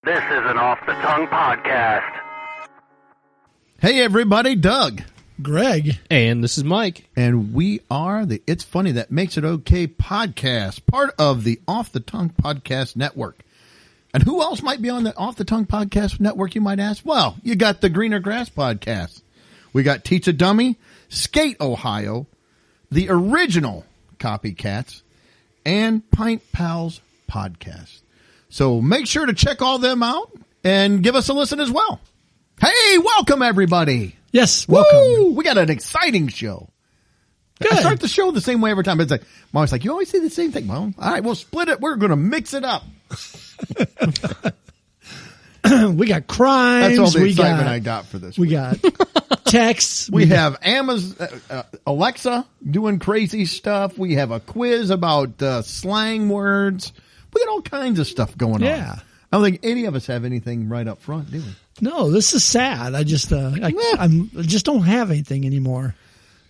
This is an Off the Tongue podcast. Hey everybody, Doug. Greg. And this is Mike. And we are the It's Funny That Makes It Okay podcast, part of the Off the Tongue podcast network. And who else might be on the Off the Tongue podcast network, you might ask? Well, you got the Greener Grass podcast. We got Teach a Dummy, Skate Ohio, the original Copycats, and Pint Pals podcast. So make sure to check all them out and give us a listen as well. Hey, welcome everybody. Yes, welcome. Woo! We got an exciting show. Good. I start the show the same way every time. It's like, Mom's like, you always say the same thing. Well, all right, we'll split it. We're going to mix it up. We got crimes. That's all the excitement I got for this. We got texts. We have Amazon, Alexa doing crazy stuff. We have a quiz about slang words. We got all kinds of stuff going on. Yeah. I don't think any of us have anything right up front, do we? No, this is sad. I just I just don't have anything anymore.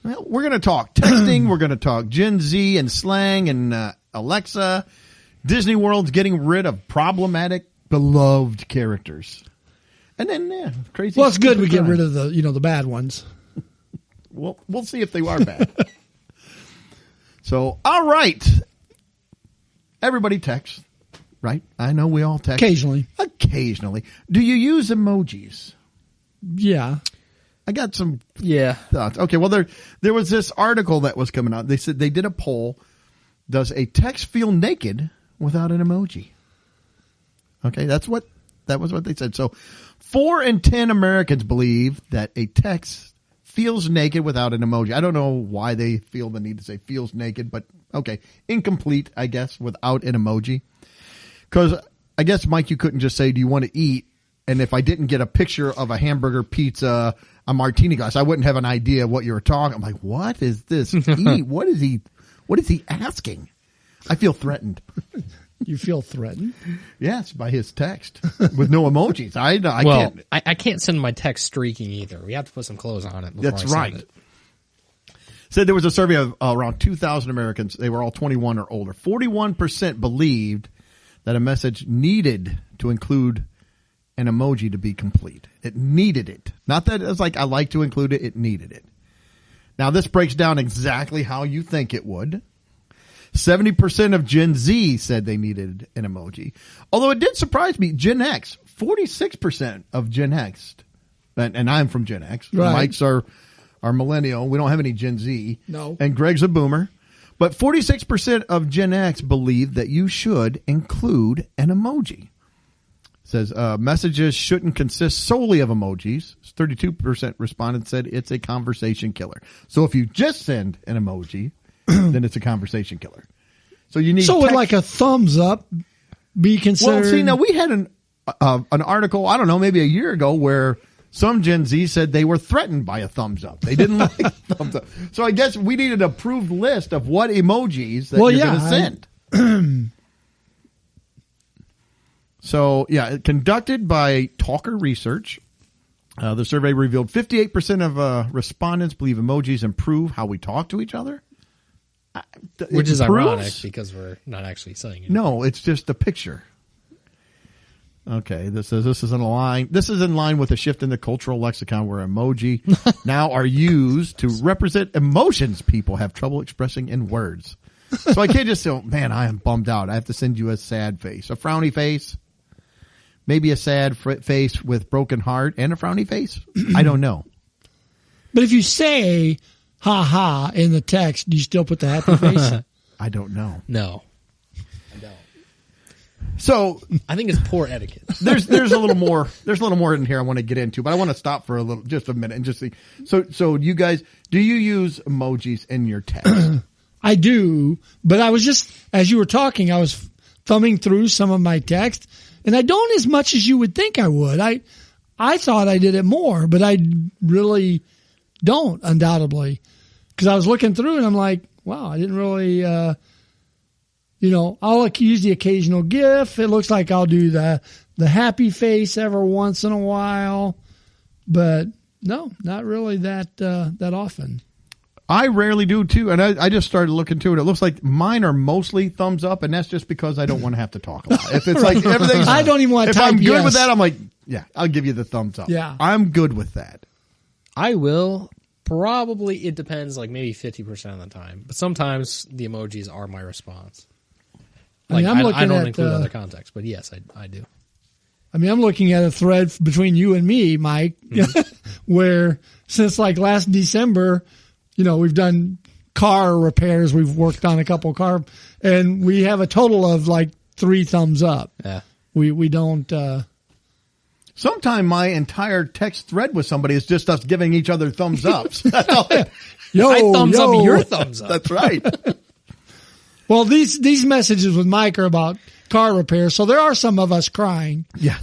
Well, we're going to talk texting. We're going to talk Gen Z and slang and Alexa. Disney World's getting rid of problematic, beloved characters. And then, crazy. Well, it's good we get rid of the bad ones. We'll see if they are bad. So, all right. Everybody texts, right? I know we all text. Occasionally. Do you use emojis? Yeah. I got some thoughts. Okay, well, there was this article that was coming out. They said they did a poll. Does a text feel naked without an emoji? Okay, that was what they said. So 4 in 10 Americans believe that a text feels naked without an emoji. I don't know why they feel the need to say feels naked, but okay. Incomplete, I guess, without an emoji. Because I guess, Mike, you couldn't just say, do you want to eat? And if I didn't get a picture of a hamburger, pizza, a martini glass, I wouldn't have an idea what you were talking. I'm like, what is this? Eat? What is he asking? I feel threatened. You feel threatened? Yes, by his text with no emojis. I can't send my text streaking either. We have to put some clothes on it before That's I send right. it. Said there was a survey of around 2,000 Americans. They were all 21 or older. 41% believed that a message needed to include an emoji to be complete. It needed it. Not that it was like, I like to include it. It needed it. Now, this breaks down exactly how you think it would. 70% of Gen Z said they needed an emoji. Although it did surprise me, Gen X, 46% of Gen X, and I'm from Gen X. Right. Mike's our millennial. We don't have any Gen Z. No. And Greg's a boomer. But 46% of Gen X believe that you should include an emoji. It says messages shouldn't consist solely of emojis. 32% respondents said it's a conversation killer. So if you just send an emoji, then it's a conversation killer. So you need. So would like a thumbs up be considered? Well, see, now we had an article, I don't know, maybe a year ago, where some Gen Z said they were threatened by a thumbs up. They didn't like thumbs up. So I guess we need an approved list of what emojis that you're going to send. So, conducted by Talker Research. The survey revealed 58% of respondents believe emojis improve how we talk to each other. Which is ironic because we're not actually saying it. No, it's just a picture. Okay, this is in line. This is in line with a shift in the cultural lexicon where emoji now are used to represent emotions people have trouble expressing in words. So I can't just say, man, I am bummed out. I have to send you a sad face, a frowny face, maybe a sad face with broken heart and a frowny face. I don't know. But if you say ha ha in the text, do you still put the happy face? I don't know. No. I don't. So I think it's poor etiquette. There's a little more in here I want to get into, but I want to stop for just a minute and just see. So you guys, do you use emojis in your text? I do, but I was just, as you were talking, I was thumbing through some of my text, and I don't as much as you would think I would. I thought I did it more, but I really don't, undoubtedly, because I was looking through and I'm like, wow, I didn't really, I'll use the occasional GIF. It looks like I'll do the happy face every once in a while, but no, not really that often. I rarely do too, and I just started looking to it. It looks like mine are mostly thumbs up, and that's just because I don't want to have to talk a lot. If it's like everything's, I don't even want to if type I'm good yes. with that, I'm like, yeah, I'll give you the thumbs up. Yeah. I'm good with that. I will. Probably it depends, like maybe 50% of the time. But sometimes the emojis are my response. Like, I'm looking I don't at, include other context, but yes, I do. I mean, I'm looking at a thread between you and me, Mike, where since like last December, we've done car repairs. We've worked on a couple car, and we have a total of like 3 thumbs up. Yeah. We don't. Sometime my entire text thread with somebody is just us giving each other thumbs ups. That's all it- Yo, I thumbs yo. up your thumbs up. That's right. Well, these messages with Mike are about car repair, so there are some of us crying. Yeah.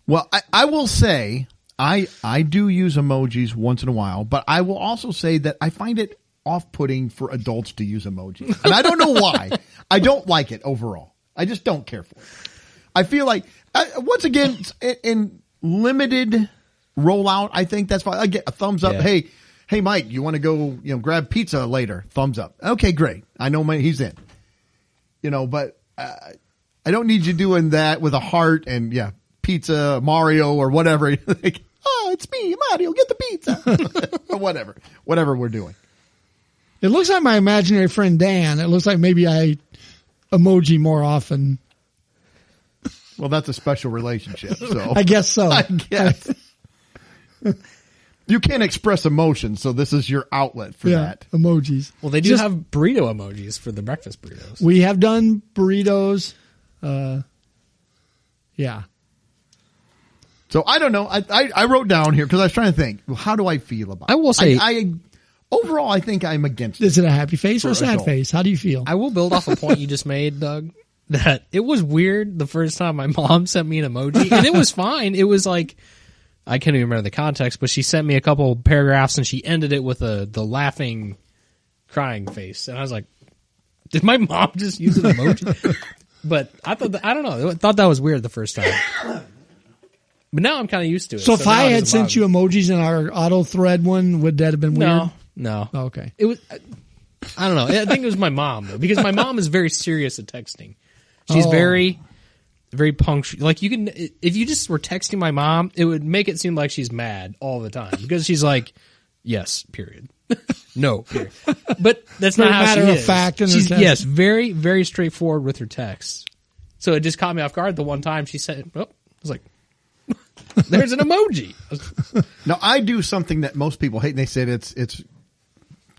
Well, I will say I do use emojis once in a while, but I will also say that I find it off-putting for adults to use emojis. And I don't know why. I don't like it overall. I just don't care for it. I feel like, once again, in limited rollout, I think that's fine. I get a thumbs up. Yeah. Hey, Mike, you want to go, grab pizza later? Thumbs up. Okay, great. I know he's in. But I don't need you doing that with a heart and pizza, Mario, or whatever. Like, oh, it's me, Mario. Get the pizza, or whatever we're doing. It looks like my imaginary friend Dan. It looks like maybe I emoji more often. Well, that's a special relationship. So I guess so. I guess. You can't express emotion, so this is your outlet for that. Emojis. Well, they do have burrito emojis for the breakfast burritos. We have done burritos. Yeah. So I don't know. I wrote down here because I was trying to think. Well, how do I feel about it? I will say- overall, I think I'm against it. Is it a happy face or For a sad adult. face? How do you feel? I will build off a point you just made, Doug, that it was weird the first time my mom sent me an emoji, and it was fine. It was like, I can't even remember the context, but she sent me a couple paragraphs, and she ended it with the laughing, crying face. And I was like, did my mom just use an emoji? But I don't know. I thought that was weird the first time. But now I'm kind of used to it. So if now I it had doesn't sent bother you emojis in our auto thread one, would that have been me. weird? No. Oh, okay. It was, I don't know. I think it was my mom, though, because my mom is very serious at texting. She's very, very punctual. Like, you can, if you just were texting my mom, it would make it seem like she's mad all the time because she's like, yes, period. No, period. But that's not Very how she matter of is. fact in her She's, text. yes, very, very straightforward with her texts. So it just caught me off guard the one time she said, I was like, there's an emoji. Now, I do something that most people hate, and they said it's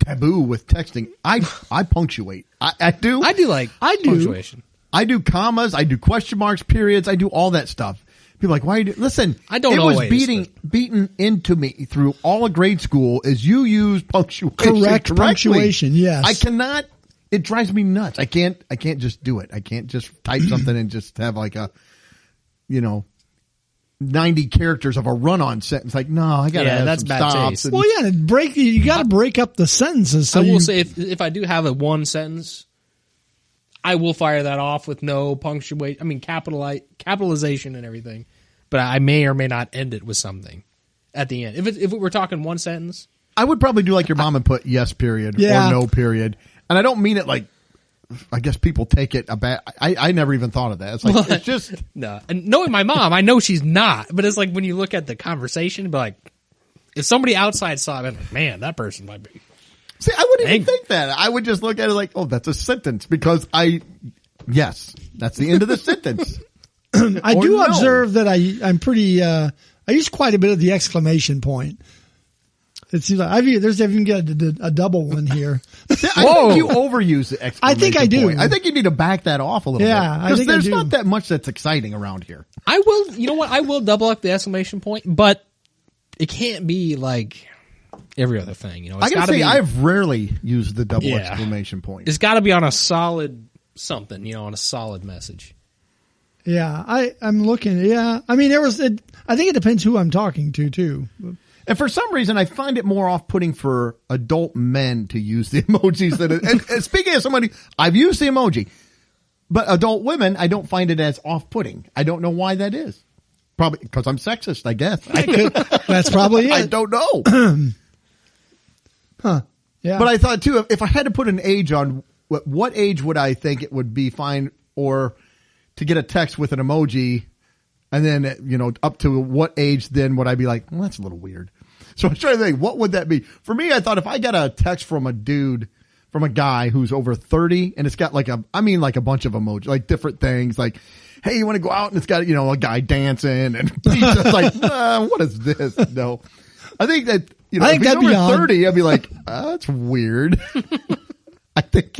taboo with texting. I punctuate. I do. I do punctuation. I do commas. I do question marks, periods. I do all that stuff. People are like, why? Listen, I don't It was always, beaten into me through all of grade school is you use punctuation Correct correctly. punctuation, yes. I cannot. It drives me nuts. I can't just do it. I can't just type something and just have like a, 90 characters of a run-on sentence. Like, no, I gotta have that's some bad stops. taste. and- Well, yeah, you got to break up the sentences. So I will you, say if I do have a one sentence, I will fire that off with no punctuation. I mean, capitalization and everything. But I may or may not end it with something at the end. If we're talking one sentence, I would probably do like your mom and put yes period Yeah. or no period. And I don't mean it like, I guess people take it a bad. I never even thought of that. It's like, it's just, no. And knowing my mom, I know she's not. But it's like when you look at the conversation, but like if somebody outside saw it, I'm like, man, that person might be. see, I wouldn't even Angry. think that. I would just look at it like, oh, that's a sentence because yes, that's the end of the sentence. I or do no. observe that I'm pretty. I use quite a bit of the exclamation point. It seems like there's even got a double one here. I think you overuse the exclamation I think I do. point. I think you need to back that off a little bit. Yeah, I Because think I there's do. not that much that's exciting around here. I will. You know what? I will double up the exclamation point, but it can't be like every other thing. It's I gotta gotta say, be, I've rarely used the double Yeah. exclamation point. It's got to be on a solid something. On a solid message. Yeah, I'm looking. Yeah, I mean, I think it depends who I'm talking to too. And for some reason, I find it more off-putting for adult men to use the emojis than and speaking as somebody, I've used the emoji, but adult women, I don't find it as off-putting. I don't know why that is. Probably because I'm sexist, I guess. That's probably it. I don't know. Huh. Yeah. But I thought too, if I had to put an age on, what age would I think it would be fine, or to get a text with an emoji, and then up to what age then would I be like, well, that's a little weird. So I was trying to think, what would that be for me? I thought if I got a text from a guy who's over 30, and it's got like a bunch of emojis, like different things, like, hey, you want to go out, and it's got a guy dancing, and he's just like, what is this? No, I think that I think if he's that'd be over odd. 30, I'd be like, that's weird. I think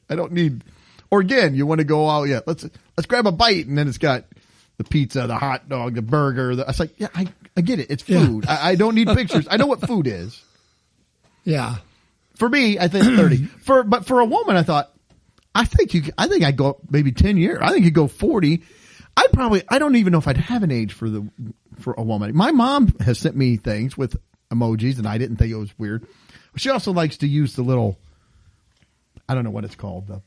I don't need, or again, you want to go out, let's grab a bite, and then it's got the pizza, the hot dog, the burger. I was like, I get it. It's food. Yeah. I don't need pictures. I know what food is. Yeah. For me, I think 30. But for a woman, I think I'd go maybe 10 years. I think you go 40. I don't even know if I'd have an age for a woman. My mom has sent me things with emojis, and I didn't think it was weird. She also likes to use the little, I don't know what it's called.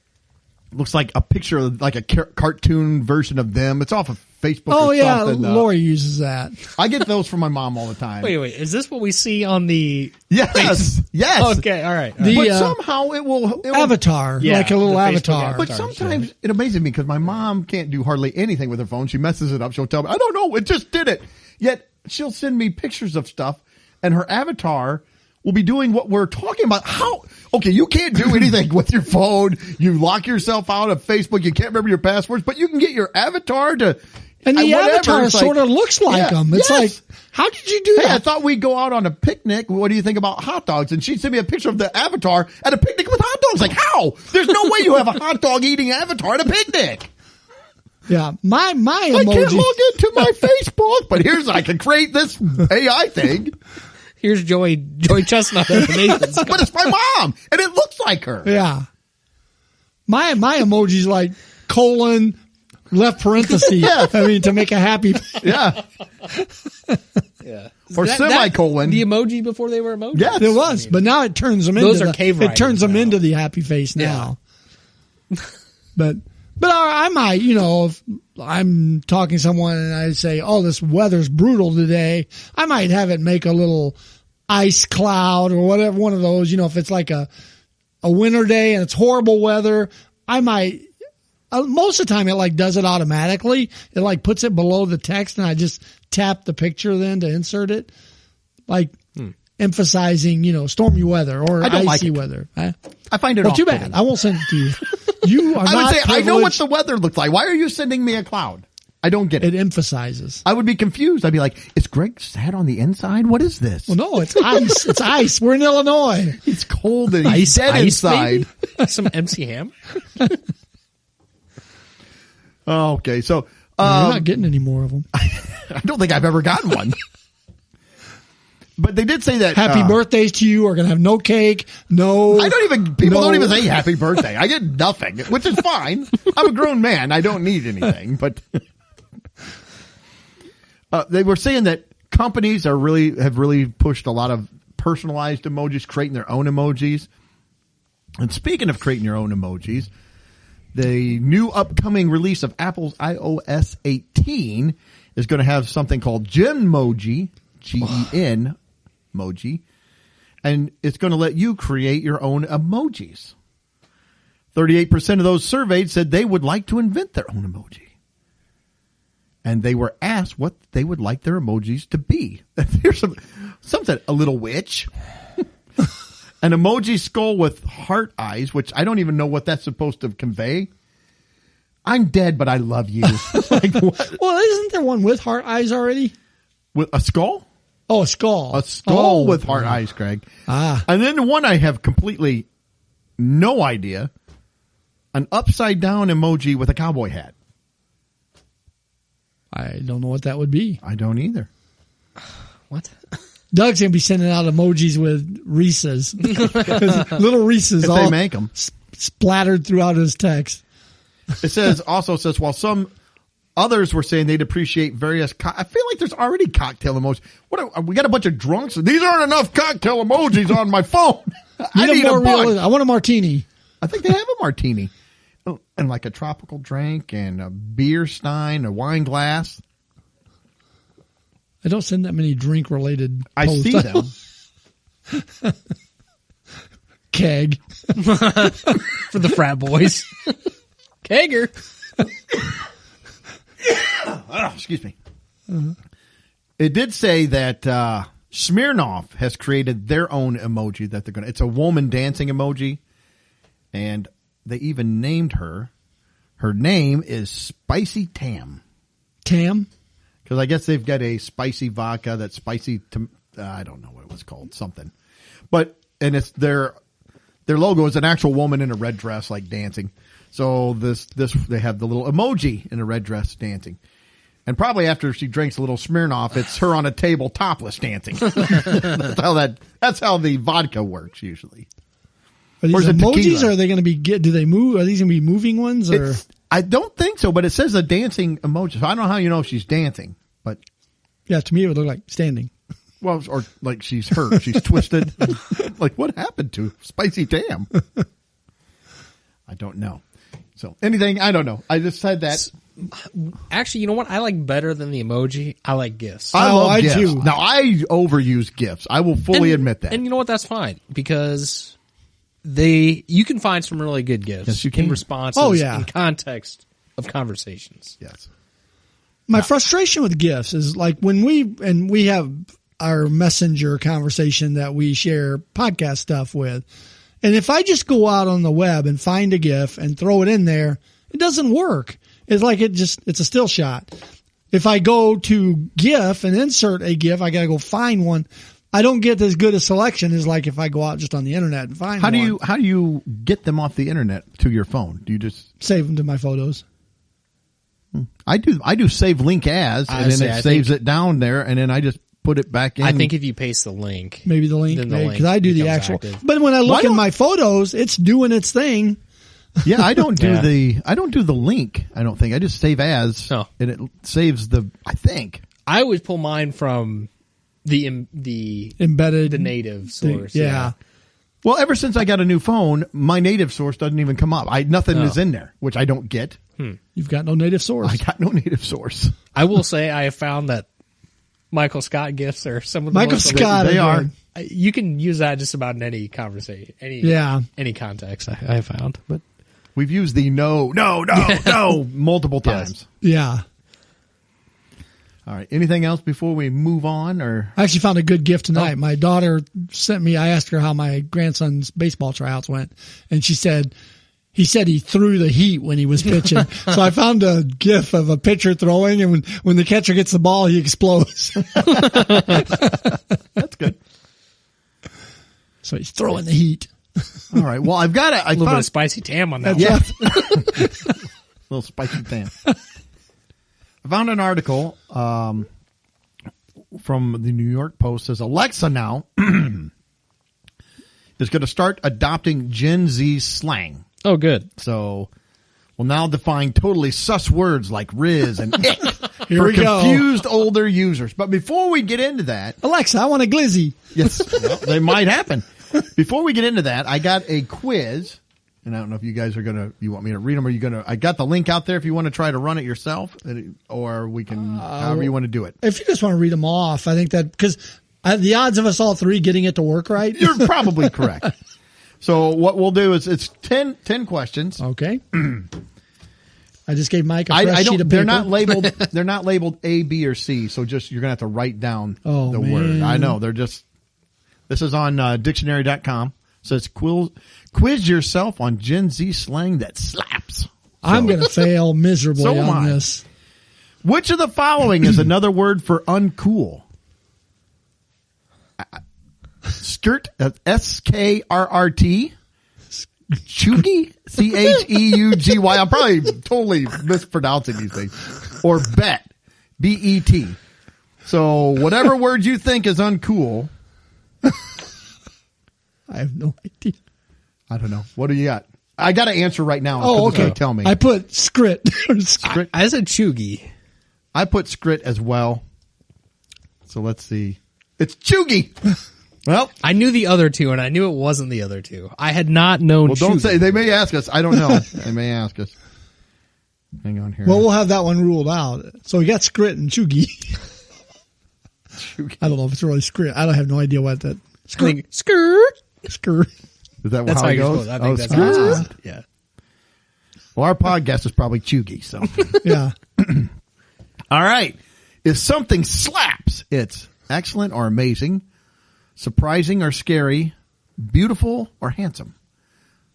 Looks like a picture of like a cartoon version of them. It's off of Facebook. Oh, or yeah. something. Lori uses that. I get those from my mom all the time. Wait. Is this what we see on the? Yes. Yes. Okay. All right. The, But somehow it will avatar, Yeah, like a little the Facebook avatar. But sometimes it amazes me because my mom can't do hardly anything with her phone. She messes it up. She'll tell me, I don't know, it just did it. Yet she'll send me pictures of stuff, and her avatar will be doing what we're talking about. How? Okay, you can't do anything with your phone. You lock yourself out of Facebook. You can't remember your passwords, but you can get your avatar to. And the whatever. avatar It's sort of looks like them. It's like, how did you do Hey, I that? thought we'd go out on a picnic. What do you think about hot dogs? And she sent me a picture of the avatar at a picnic with hot dogs. Like, how? There's no way you have a hot dog eating avatar at a picnic. Yeah, my I emoji. can't log into my Facebook, but I can create this AI thing. Here's Joey Chestnut at the Nathan's. But it's my mom, and it looks like her. Yeah, my emoji's like colon left parenthesis. Yeah. I mean, to make a happy. Yeah. Yeah. Or semicolon. The emoji before they were emojis. Yes. There was, but now it turns them Those into are cave it turns writings them now. into the happy face now. But I might, if I'm talking to someone and I say, "Oh, this weather's brutal today," I might have it make a little ice cloud or whatever, one of those. If it's like a winter day and it's horrible weather, I might. Most of the time, it like does it automatically. It like puts it below the text, and I just tap the picture then to insert it, like emphasizing, stormy weather or I don't like icy it. weather. I find it Well, too off-putting. bad. I won't send it to you. You are I would not say, I know what privileged. the weather looks like. Why are you sending me a cloud? I don't get it. It emphasizes. I would be confused. I'd be like, is Greg sad on the inside? What is this? Well, no, it's ice. It's ice. We're in Illinois. It's cold and he's dead inside. maybe? Some MC Hammer. Oh, okay, so You're not getting any more of them. I don't think I've ever gotten one. But they did say that Happy birthdays to you. Are going to have no cake. No. People no- don't even say happy birthday. I get nothing, which is fine. I'm a grown man. I don't need anything. But they were saying that companies have really pushed a lot of personalized emojis, creating their own emojis. And speaking of creating your own emojis, the new upcoming release of Apple's iOS 18 is going to have something called Genmoji, Gen emoji, and it's going to let you create your own emojis. 38% of those surveyed said they would like to invent their own emoji. And they were asked what they would like their emojis to be. Here's some said a little witch. An emoji skull with heart eyes, which I don't even know what that's supposed to convey. I'm dead, but I love you. Like, what? Well, isn't there one with heart eyes already? With a skull? Oh, a skull. A skull Oh. with heart eyes, Craig. Ah. And then one I have completely no idea. An upside down emoji with a cowboy hat. I don't know what that would be. I don't either. What? Doug's going to be sending out emojis with Reese's. Little Reese's If all they make them. splattered throughout his text. It also says, while some others were saying they'd appreciate various, I feel like there's already cocktail emojis. We got a bunch of drunks. These aren't enough cocktail emojis on my phone. I need a bunch. I want a martini. I think they have a martini. Oh, and like a tropical drink and a beer stein, a wine glass. I don't send that many drink related I posts. see them. Keg. For the frat boys. Kegger. Oh, excuse me. It did say that Smirnoff has created their own emoji that they're going to. It's a woman dancing emoji, and they even named her. Her name is Spicy Tam. Tam? Because I guess they've got a spicy vodka that's spicy. I don't know what it was called, something. But and it's their logo is an actual woman in a red dress, like dancing. So this they have the little emoji in a red dress dancing. And probably after she drinks a little Smirnoff, it's her on a table topless dancing. That's how the vodka works usually. Are these Or is it emojis, tequila? or are they going to be? Do they move? Are these going to be moving ones? Or I don't think so, but it says a dancing emoji. So I don't know how you know if she's dancing, but yeah, to me it would look like standing. well, or like she's hurt, she's twisted. Like what happened to Spicy Tam? I don't know. So anything, I don't know. I just said that. Actually, you know what I like better than the emoji? I like GIFs. I love I GIFs. do. Now I overuse GIFs. I will fully admit that. And you know what? That's fine because you can find some really good GIFs Yes, you can. in responses Oh, yeah. in context of conversations. Yes. My frustration with GIFs is like when we have our messenger conversation that we share podcast stuff with. And if I just go out on the web and find a GIF and throw it in there, it doesn't work. It's like it's a still shot. If I go to GIF and insert a GIF, I got to go find one. I don't get as good a selection as like if I go out just on the internet and find one. How do you get them off the internet to your phone? Do you just Save them to my photos. I do save link as, and then it saves it down there, and then I just put it back in. I think if you paste the link, Maybe the link, then the because link I do the becomes actual. active. But when I Why look in don't- my photos, it's doing its thing. Yeah, I don't do Yeah. I don't do the link. I don't think I just save as, No. and it saves the. I think. I always pull mine from the Embedded. native source. Yeah. Well, ever since I got a new phone, my native source doesn't even come up. Nothing Oh. is in there, which I don't get. You've got no native source. I got no native source. I will say I have found that Michael Scott gifs are some of the Michael most Scott. They are. good. You can use that just about in any conversation, any context. I found, but We've used the no multiple times. Yeah. All right. Anything else before we move on, or I actually found a good gift tonight. My daughter sent me, I asked her how my grandson's baseball tryouts went, and he said he threw the heat when he was pitching. So I found a gif of a pitcher throwing, and when the catcher gets the ball, he explodes. that's good. So he's throwing the heat. All right. Well, I've got a little bit of spicy tam on that. Yeah. Little spicy tan. I found an article from the New York Post. Says Alexa now is going to start adopting Gen Z slang. Oh, good. So we'll now define totally sus words like Riz and ick Here for we go. confused older users. But before we get into that, Alexa, I want a glizzy. yes, well, they might happen. Before we get into that, I got a quiz, and I don't know if you guys are you want me to read them, or I got the link out there if you want to try to run it yourself, or we can, however you want to do it. If you just want to read them off, I think that because the odds of us all three getting it to work right. You're probably correct. So what we'll do is it's 10 questions. Okay. I just gave Mike a fresh sheet of paper. They're not labeled A, B, or C. So just, you're going to have to write down Oh, the man. word. I know. This is on dictionary.com. So it's quiz yourself on Gen Z slang that slaps. I'm going to fail miserably So am on I. this. Which of the following is another word for uncool? Skirt, S-K-R-R-T. Chuggy, C-H-E-U-G-Y. I'm probably totally mispronouncing these things. Or bet, B-E-T. So whatever word you think is uncool, I have no idea. I don't know. What do you got? I got to answer right now. Oh, It's gonna okay. Tell me. I put scrit. I said chuggy. I put scrit as well. So let's see. It's chuggy. Well, I knew the other two, and I knew it wasn't the other two. I had not known. well, don't chuggy. say. They may ask us. I don't know. They may ask us. Hang on here. Well, we'll have that one ruled out. So we got scrit and chuggy. Chuggy. I don't know if it's really scrit. I don't have no idea what that I think skirt. skirt. Is that That's how it you're goes? supposed. I think that's screw how it's it. supposed. Yeah. Well, our podcast is probably chuggy, so. Yeah. All right. If something slaps, it's excellent or amazing, surprising or scary, beautiful or handsome.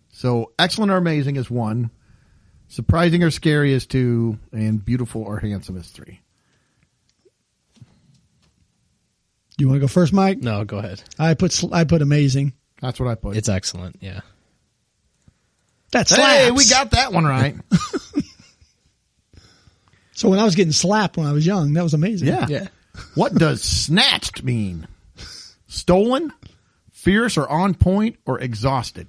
So excellent or amazing is 1, surprising or scary is 2, and beautiful or handsome is 3. You want to go first, Mike? No, go ahead. I put amazing. That's what I put. It's excellent. Yeah. That slaps. Hey, we got that one right. So when I was getting slapped when I was young, that was amazing. Yeah. Yeah. What does snatched mean? Stolen, fierce or on point, or exhausted?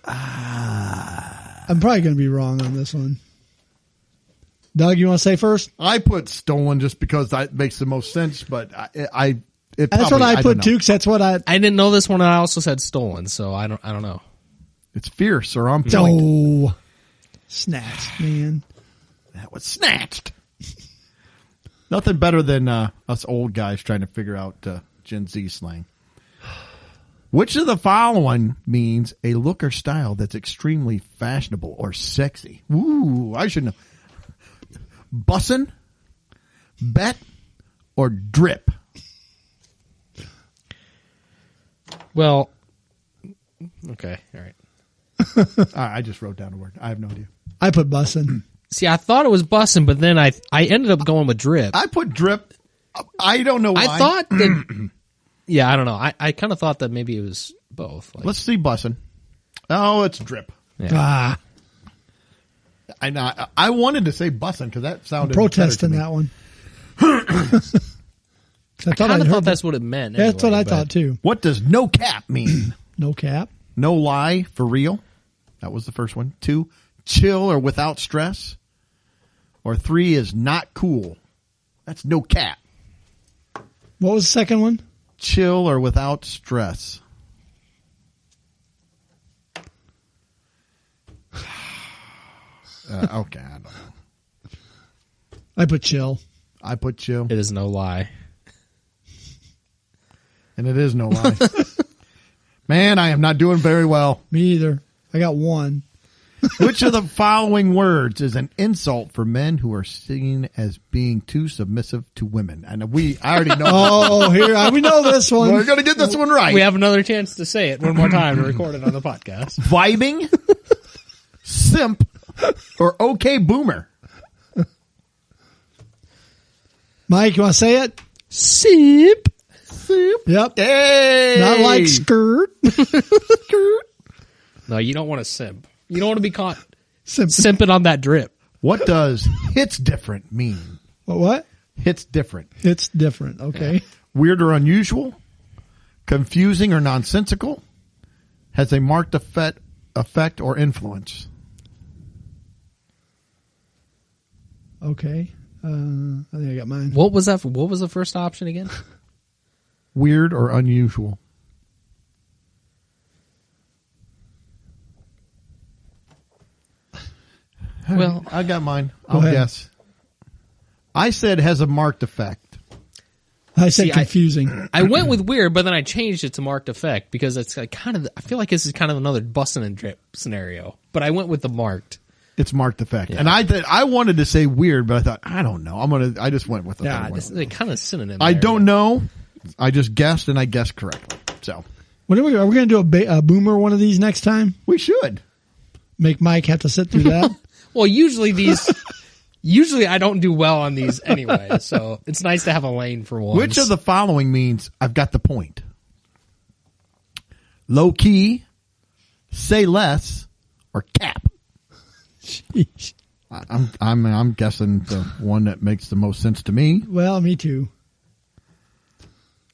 I'm probably going to be wrong on this one. Doug, you want to say first? I put stolen just because that makes the most sense, but That's what I put too, because that's what I I didn't know this one. And I also said stolen, so I don't know. It's fierce or on point. Oh, snatched, man. That was snatched. Nothing better than us old guys trying to figure out Gen Z slang. Which of the following means a look or style that's extremely fashionable or sexy? Ooh, I should know. Bussin', bet, or drip? Well, okay, all right. I just wrote down a word. I have no idea. I put bussin'. See, I thought it was bussin', but then I ended up going with drip. I put drip. I don't know why. I thought that. Yeah, I don't know. I kind of thought that maybe it was both. Like, Let's see bussin'. Oh, it's drip. yeah. I wanted to say bussin' because that sounded Protesting better to me. that one. I I kind of heard thought that's what it meant. That's anyway, what I but- thought too. What does no cap mean? No cap. No lie, for real. That was the first one. 2, chill or without stress. Or 3 is not cool. That's no cap. What was the second one? Chill or without stress. Okay, I don't know. I put chill. I put chill, It is no lie. and it is no lie. Man, I am not doing very well. Me either. I got 1. Which of the following words is an insult for men who are seen as being too submissive to women? And I already know. Oh, here we know this one. We're going to get this one right. We have another chance to say it one more time to record it on the podcast. Vibing, simp, or okay boomer. Mike, you want to say it? Sip. Yep. Hey, Not like skirt. No, you don't want to simp. You don't want to be caught Simp. simping on that drip. What does hits different mean? What? Hits different. It's different. Okay. Weird or unusual, confusing or nonsensical, has a marked effect or influence. Okay. I think I got mine. What was that? What was the first option again? Weird or unusual. Well, I got mine. I'll ahead. guess. I said has a marked effect. I said See, confusing. I went with weird, but then I changed it to marked effect because it's like kind of. I feel like this is kind of another bussin' and drip scenario. But I went with the marked. It's marked effect. And I wanted to say weird, but I thought, I don't know. I just went with the Yeah, other one. they kind of synonym. I there, don't but- know. I just guessed and I guessed correctly. So Are we going to do a boomer one of these next time? we should. Make Mike have to sit through that? Well, usually I don't do well on these anyway, so it's nice to have a lane for once. Which of the following means I've got the point? Low key, say less, or cap? Sheesh. I'm guessing the one that makes the most sense to me. Well, me too.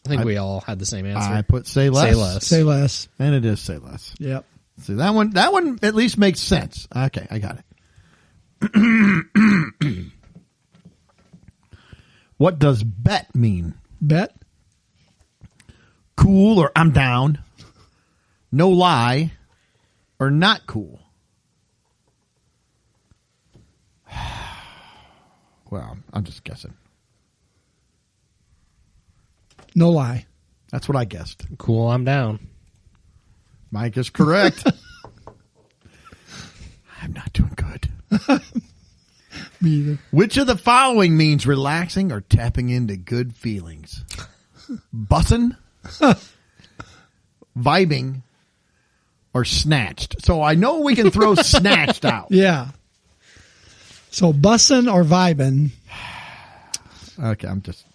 I think we all had the same answer. I put say less. Say less. Say less. And it is say less. Yep. See that one at least makes sense. Okay, I got it. What does bet mean? Bet. Cool or I'm down. No lie or not cool. Well, I'm just guessing. No lie. That's what I guessed. Cool, I'm down. Mike is correct. I'm not doing good. Me either. Which of the following means relaxing or tapping into good feelings? Bussin', vibing, or snatched? So I know we can throw snatched out. Yeah. So bussin' or vibin'? Okay, I'm just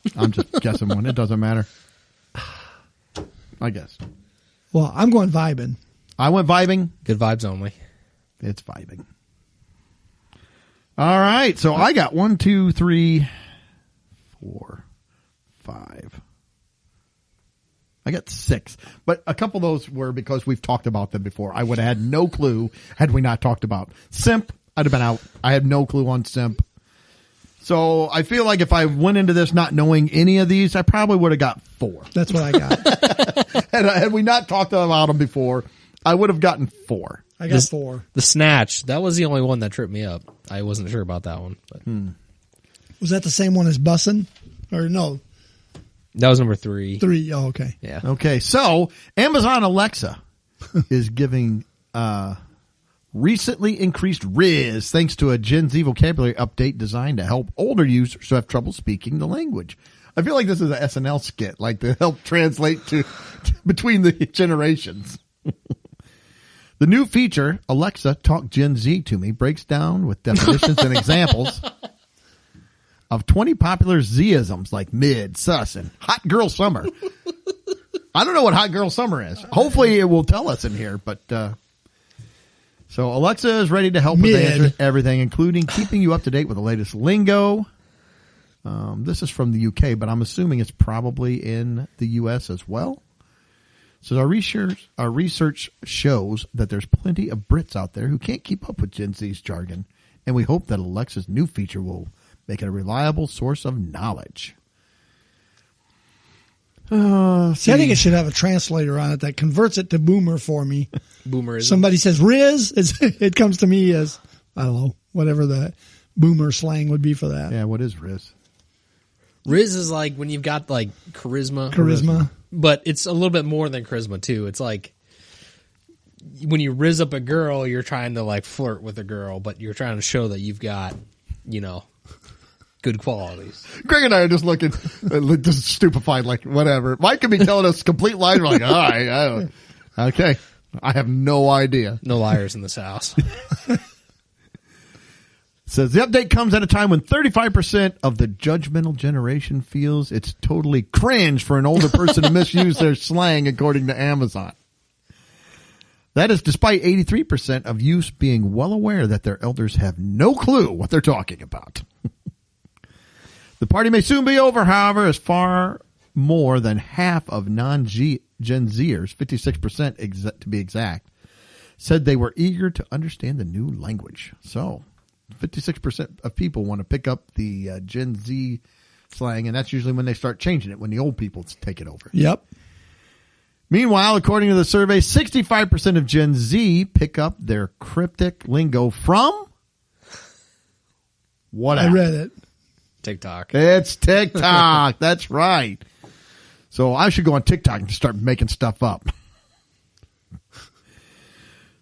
guessing one. It doesn't matter. I guess. Well, I'm going vibin'. I went vibing. Good vibes only. It's vibing. All right. So I got 1, 2, 3, 4, 5. I got 6. But a couple of those were because we've talked about them before. I would have had no clue had we not talked about simp. I'd have been out. I had no clue on simp. So I feel like if I went into this not knowing any of these, I probably would have got 4. That's what I got. Had we not talked about them before, I would have gotten 4. I got 4. The snatch, that was the only one that tripped me up. I wasn't sure about that one. But. Was that the same one as bussin'? Or no? That was number 3. 3. Oh, okay. Yeah. Okay, so Amazon Alexa is giving recently increased Riz thanks to a Gen Z vocabulary update designed to help older users who have trouble speaking the language. I feel like this is an SNL skit, like to help translate to between the generations. The new feature, Alexa Talk Gen Z to Me, breaks down with definitions and examples of 20 popular Z-isms like mid, sus, and hot girl summer. I don't know what hot girl summer is. Hopefully it will tell us in here, but so Alexa is ready to help with answer everything, including keeping you up to date with the latest lingo. This is from the UK, but I'm assuming it's probably in the US as well. So our research shows that there's plenty of Brits out there who can't keep up with Gen Z's jargon, and we hope that Alexa's new feature will make it a reliable source of knowledge. See, I think it should have a translator on it that converts it to boomer for me. Boomerism. Somebody says Riz, it comes to me as, I don't know, whatever the boomer slang would be for that. Yeah, what is Riz? Riz is like when you've got like charisma. Charisma. But it's a little bit more than charisma too. It's like when you riz up a girl, you're trying to like flirt with a girl, but you're trying to show that you've got, good qualities. Greg and I are just looking, just stupefied, like whatever. Mike could be telling us complete lies. We're like, all right, okay. I have no idea. No liars in this house. Says the update comes at a time when 35% of the judgmental generation feels it's totally cringe for an older person to misuse their slang, according to Amazon. That is despite 83% of youth being well aware that their elders have no clue what they're talking about. The party may soon be over, however, as far more than half of non-Gen Zers, 56% to be exact, said they were eager to understand the new language. So 56% of people want to pick up the Gen Z slang, and that's usually when they start changing it, when the old people take it over. Yep. Meanwhile, according to the survey, 65% of Gen Z pick up their cryptic lingo from what I app? read it. TikTok. It's TikTok. That's right. So I should go on TikTok and start making stuff up.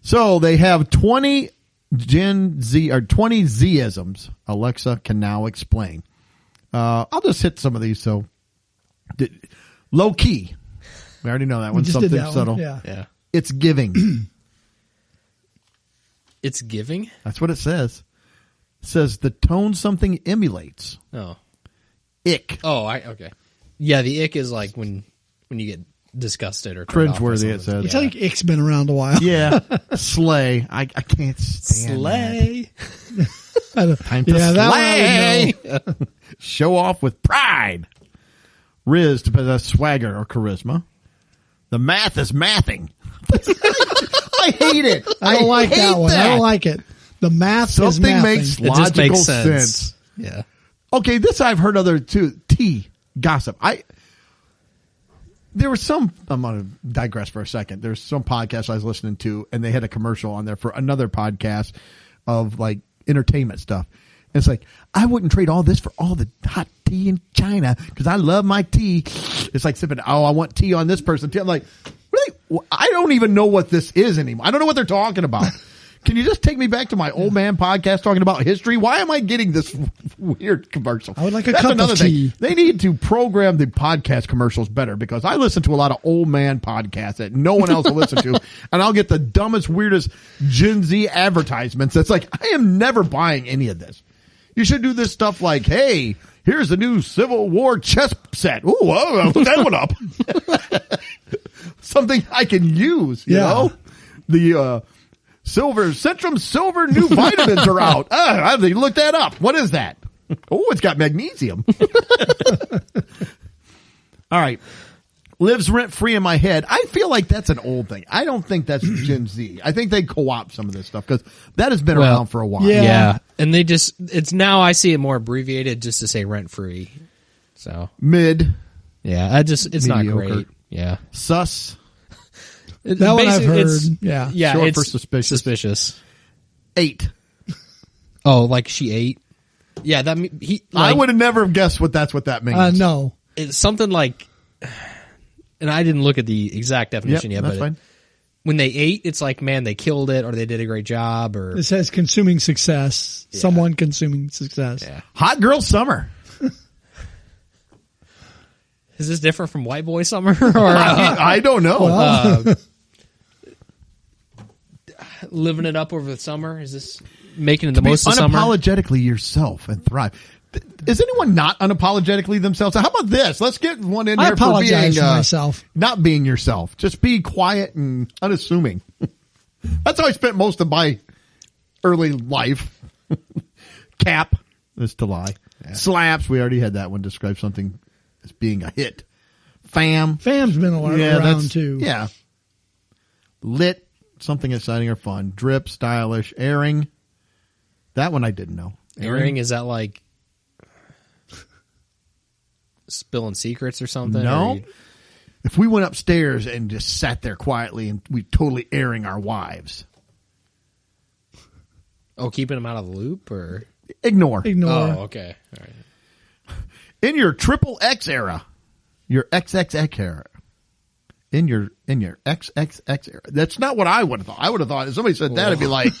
So they have 20 Gen Z or 20 Z-isms Alexa can now explain. I'll just hit some of these. So low key. We already know that one. Just Something did that subtle. one. Yeah. Yeah. It's giving. It's giving? That's what it says. It says the tone something emulates. Oh. Ick. Oh, okay. Yeah, the ick is like when you get disgusted or turned off or Cringeworthy, it something. says. Which I think ick's been around a while. Yeah. Slay. I can't stand Slay. Time to that slay. Show off with pride. Riz to possess swagger or charisma. The math is mathing. I hate it. I don't like that one. I don't like it. The math Something is mathing. makes It just logical makes sense. sense. Yeah. Okay, this I've heard other too. Gossip. There was some. I'm going to digress for a second. There's some podcast I was listening to, and they had a commercial on there for another podcast of like entertainment stuff. And it's like, I wouldn't trade all this for all the hot tea in China because I love my tea. It's like sipping. Oh, I want tea on this person. I'm like, I don't even know what this is anymore. I don't know what they're talking about. Can you just take me back to my old man podcast talking about history? Why am I getting this weird commercial? I would like a cup of tea. They need to program the podcast commercials better, because I listen to a lot of old man podcasts that no one else will listen to, and I'll get the dumbest, weirdest Gen Z advertisements. It's like, I am never buying any of this. You should do this stuff like, hey, here's the new Civil War chess set. Ooh, I'll put that one up. Something I can use, you know? The Centrum Silver new vitamins are out. I have to look that up. What is that? Oh, it's got magnesium. All right. Lives rent free in my head. I feel like that's an old thing. I don't think that's Gen Z. I think they co-opt some of this stuff, because that has been around for a while. Yeah. And they just, it's now I see it more abbreviated just to say rent free. So Mid. yeah, it's Mediocre. not great. Yeah. Sus. That one I've heard. It's, Yeah. Yeah. Short it's for suspicious. 8. 8. Oh, like she ate. Yeah. That he. Like, I would have never guessed what that means. No. It's something like, and I didn't look at the exact definition yet, that's but fine. when they ate, it's like, man, they killed it, or they did a great job, or It says consuming success. Yeah. Someone consuming success. yeah. Hot girl summer. Is this different from white boy summer? Or I don't know. living it up over the summer? Is this making the most Be of summer? unapologetically yourself and thrive. Is anyone not unapologetically themselves? How about this? Let's get one in I here for apologize being for myself. not being yourself. Just be quiet and unassuming. That's how I spent most of my early life. Cap is to lie. Yeah. Slaps, we already had that one. Describe something as being a hit. Fam. Fam's been a lot around too. Yeah. Lit, something exciting or fun. Drip, stylish. Airing. That one I didn't know. Airing, is that like spilling secrets or something? No. Or you- If we went upstairs and just sat there quietly and we totally airing our wives. oh, keeping them out of the loop, or Ignore. Ignore. oh, okay, all right. In your triple X era. Your XXX era. In your XXX era. That's not what I would have thought. I would have thought if somebody said that, I'd be like,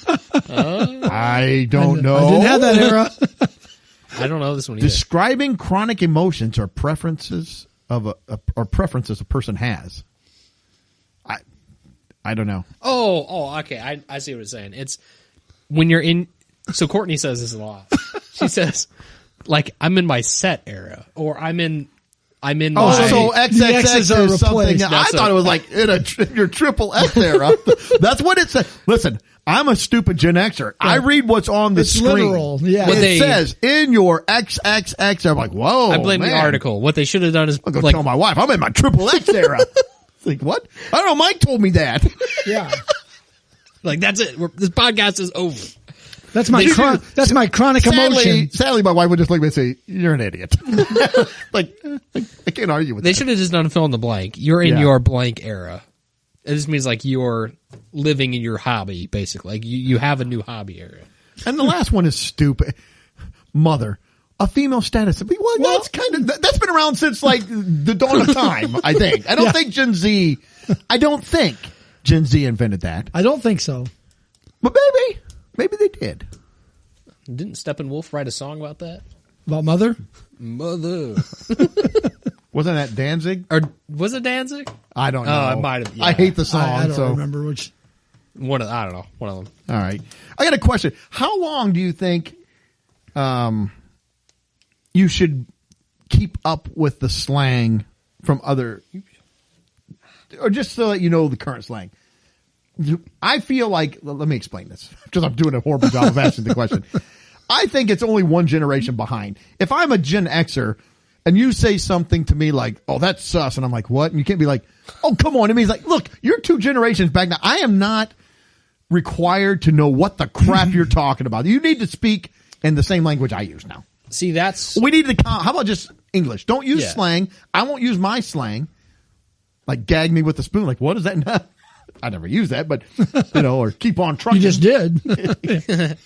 I don't know. I didn't have that era. I don't know this one either. Describing chronic emotions or preferences or preferences a person has. I don't know. Oh, okay. I see what it's saying. It's when you're in. So Courtney says this a lot. She says, like, I'm in my set era, or I'm in Oh, my. so The XXX X's are is something. replaced. I That's thought it was like in your triple X era. That's what it said. Listen, I'm a stupid Gen Xer. I read what's on the It's screen. literal, yeah. It What they- says in your XXX. I'm like, whoa. I blame the man. article. What they should have done is I'll go like, tell my wife I'm in my triple X era. It's like, what? I don't know. Mike told me that. Yeah. like that's it. This podcast is over. That's my that's my chronic emotion. Sadly, my wife would just look at me and say, "You're an idiot." Like, I can't argue with They that. should have just done fill in the blank. You're in Yeah. your blank era. It just means like you're living in your hobby, basically. Like you have a new hobby area. And the last one is stupid. Mother, a female status. Well, that's kind of that's been around since like the dawn of time. I think. I don't think Gen Z. I don't think Gen Z invented that. I don't think so. But maybe they did. Didn't Steppenwolf write a song about that? About mother? Mother. Wasn't that Danzig? Or was it Danzig? I don't know. Oh, it might have. Yeah. I hate the song. I don't so remember which. I don't know. One of them. all right. I got a question. How long do you think you should keep up with the slang from other, or just so that you know the current slang? I feel like, let me explain this because I'm doing a horrible job of answering the question. I think it's only one generation behind. If I'm a Gen Xer and you say something to me like, "Oh, that's sus," and I'm like, "What?" and you can't be like, "Oh, come on." It means like, look, you're 2 generations back now. I am not required to know what the crap you're talking about. You need to speak in the same language I use now. See, that's We need to. How about just English? Don't use Yeah. slang. I won't use my slang. Like gag me with a spoon. Like, what is that? I never use that, but or keep on trucking. You just did.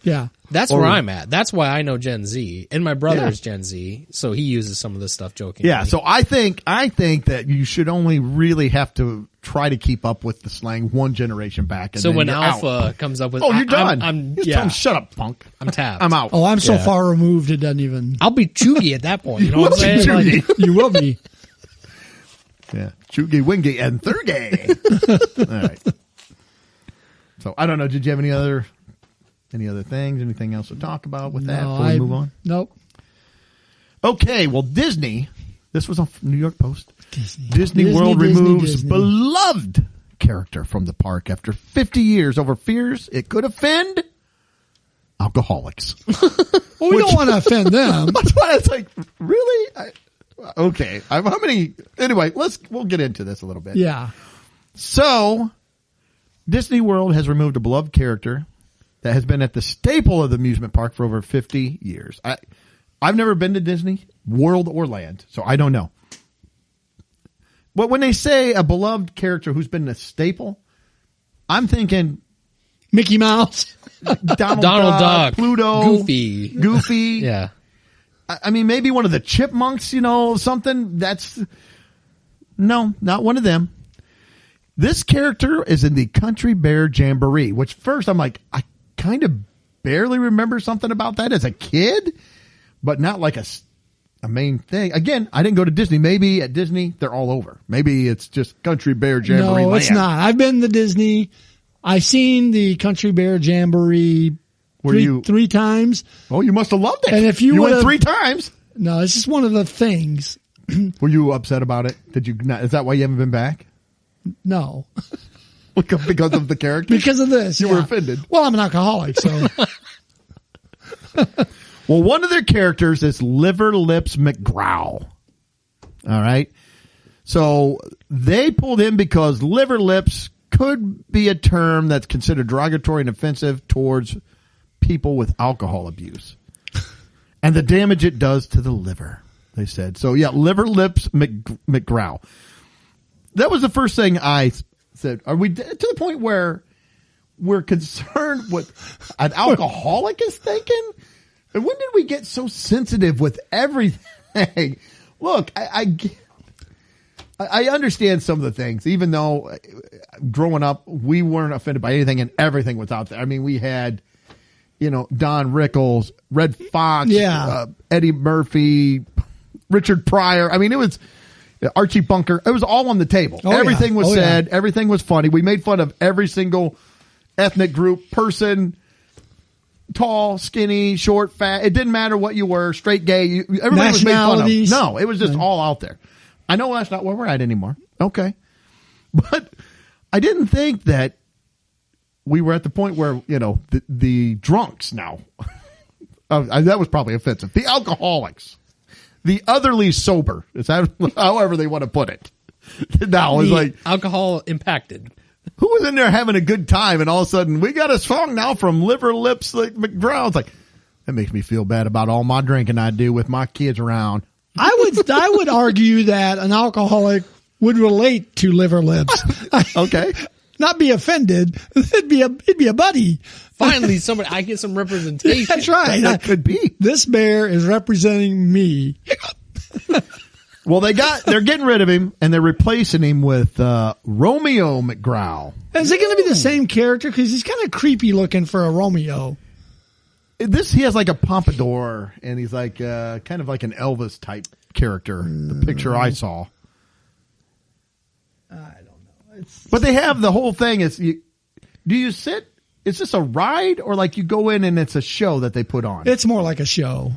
Yeah. That's where I'm at. That's why I know Gen Z, and my brother is Gen Z, so he uses some of this stuff jokingly. Yeah, so I think that you should only really have to try to keep up with the slang one generation back. And so then when you're Alpha out. comes up with, You're done. I'm Just tell him, shut up, punk. I'm tapped. I'm out. Oh, I'm so far removed it doesn't even. I'll be chuggy at that point. You know what I'm saying? Chuggy. Like, you will be. Yeah, chuggy, wingy, and thurgay. All right. So I don't know. Did you have any other things? Anything else to talk about with that before we move on? Nope. Okay, well, Disney, this was on New York Post. Disney World removes beloved character from the park after 50 years over fears it could offend alcoholics. Well, we don't want to offend them. That's why it's like, really? Okay. How many? Anyway, we'll get into this a little bit. Yeah. So, Disney World has removed a beloved character that has been at the staple of the amusement park for over 50 years. I've never been to Disney World or Land, so I don't know. But when they say a beloved character who's been a staple, I'm thinking Mickey Mouse, Donald Duck, Pluto, Goofy. Yeah. I mean, maybe one of the Chipmunks, something no, not one of them. This character is in the Country Bear Jamboree, which first I'm like, I kind of barely remember something about that as a kid, but not like a main thing. Again, I didn't go to Disney. Maybe at Disney, they're all over. Maybe it's just Country Bear Jamboree. No, it's not. I've been to Disney. I've seen the Country Bear Jamboree three times. Oh, you must have loved it. And if you went 3 times. No, it's just one of the things. Were you upset about it? Did you not? Is that why you haven't been back? No. Because of the character? Because of this. You were offended. Well, I'm an alcoholic, so. Well, one of their characters is Liver Lips McGrowl. All right. So they pulled him because liver lips could be a term that's considered derogatory and offensive towards people with alcohol abuse and the damage it does to the liver, they said. So, yeah, Liver Lips McGrowl. That was the first thing I said. Are we to the point where we're concerned what an alcoholic is thinking? And when did we get so sensitive with everything? Look, I understand some of the things, even though growing up, we weren't offended by anything and everything was out there. I mean, we had, Don Rickles, Red Fox, Eddie Murphy, Richard Pryor. I mean, it was Archie Bunker. It was all on the table. Everything was said. Yeah. Everything was funny. We made fun of every single ethnic group, person, tall, skinny, short, fat. It didn't matter what you were, straight, gay. Everybody was made fun of. No, it was just all out there. I know that's not where we're at anymore. Okay. But I didn't think that we were at the point where, the drunks now, that was probably offensive. The alcoholics, the otherly sober, is that however they want to put it. Now it's like alcohol impacted. Who was in there having a good time and all of a sudden we got a song now from Liver Lips like McGraw. It's like, that makes me feel bad about all my drinking I do with my kids around. I would argue that an alcoholic would relate to Liver Lips. Okay. Not be offended. It'd be a buddy. Finally, I get some representation. That's right. That could be. This bear is representing me. Well, they're getting rid of him and they're replacing him with Romeo McGrowl. Is it going to be the same character? Because he's kind of creepy looking for a Romeo. He has like a pompadour and he's like kind of like an Elvis type character. The picture I saw. I don't know. But they have the whole thing is do you sit? Is this a ride or like you go in and it's a show that they put on? It's more like a show.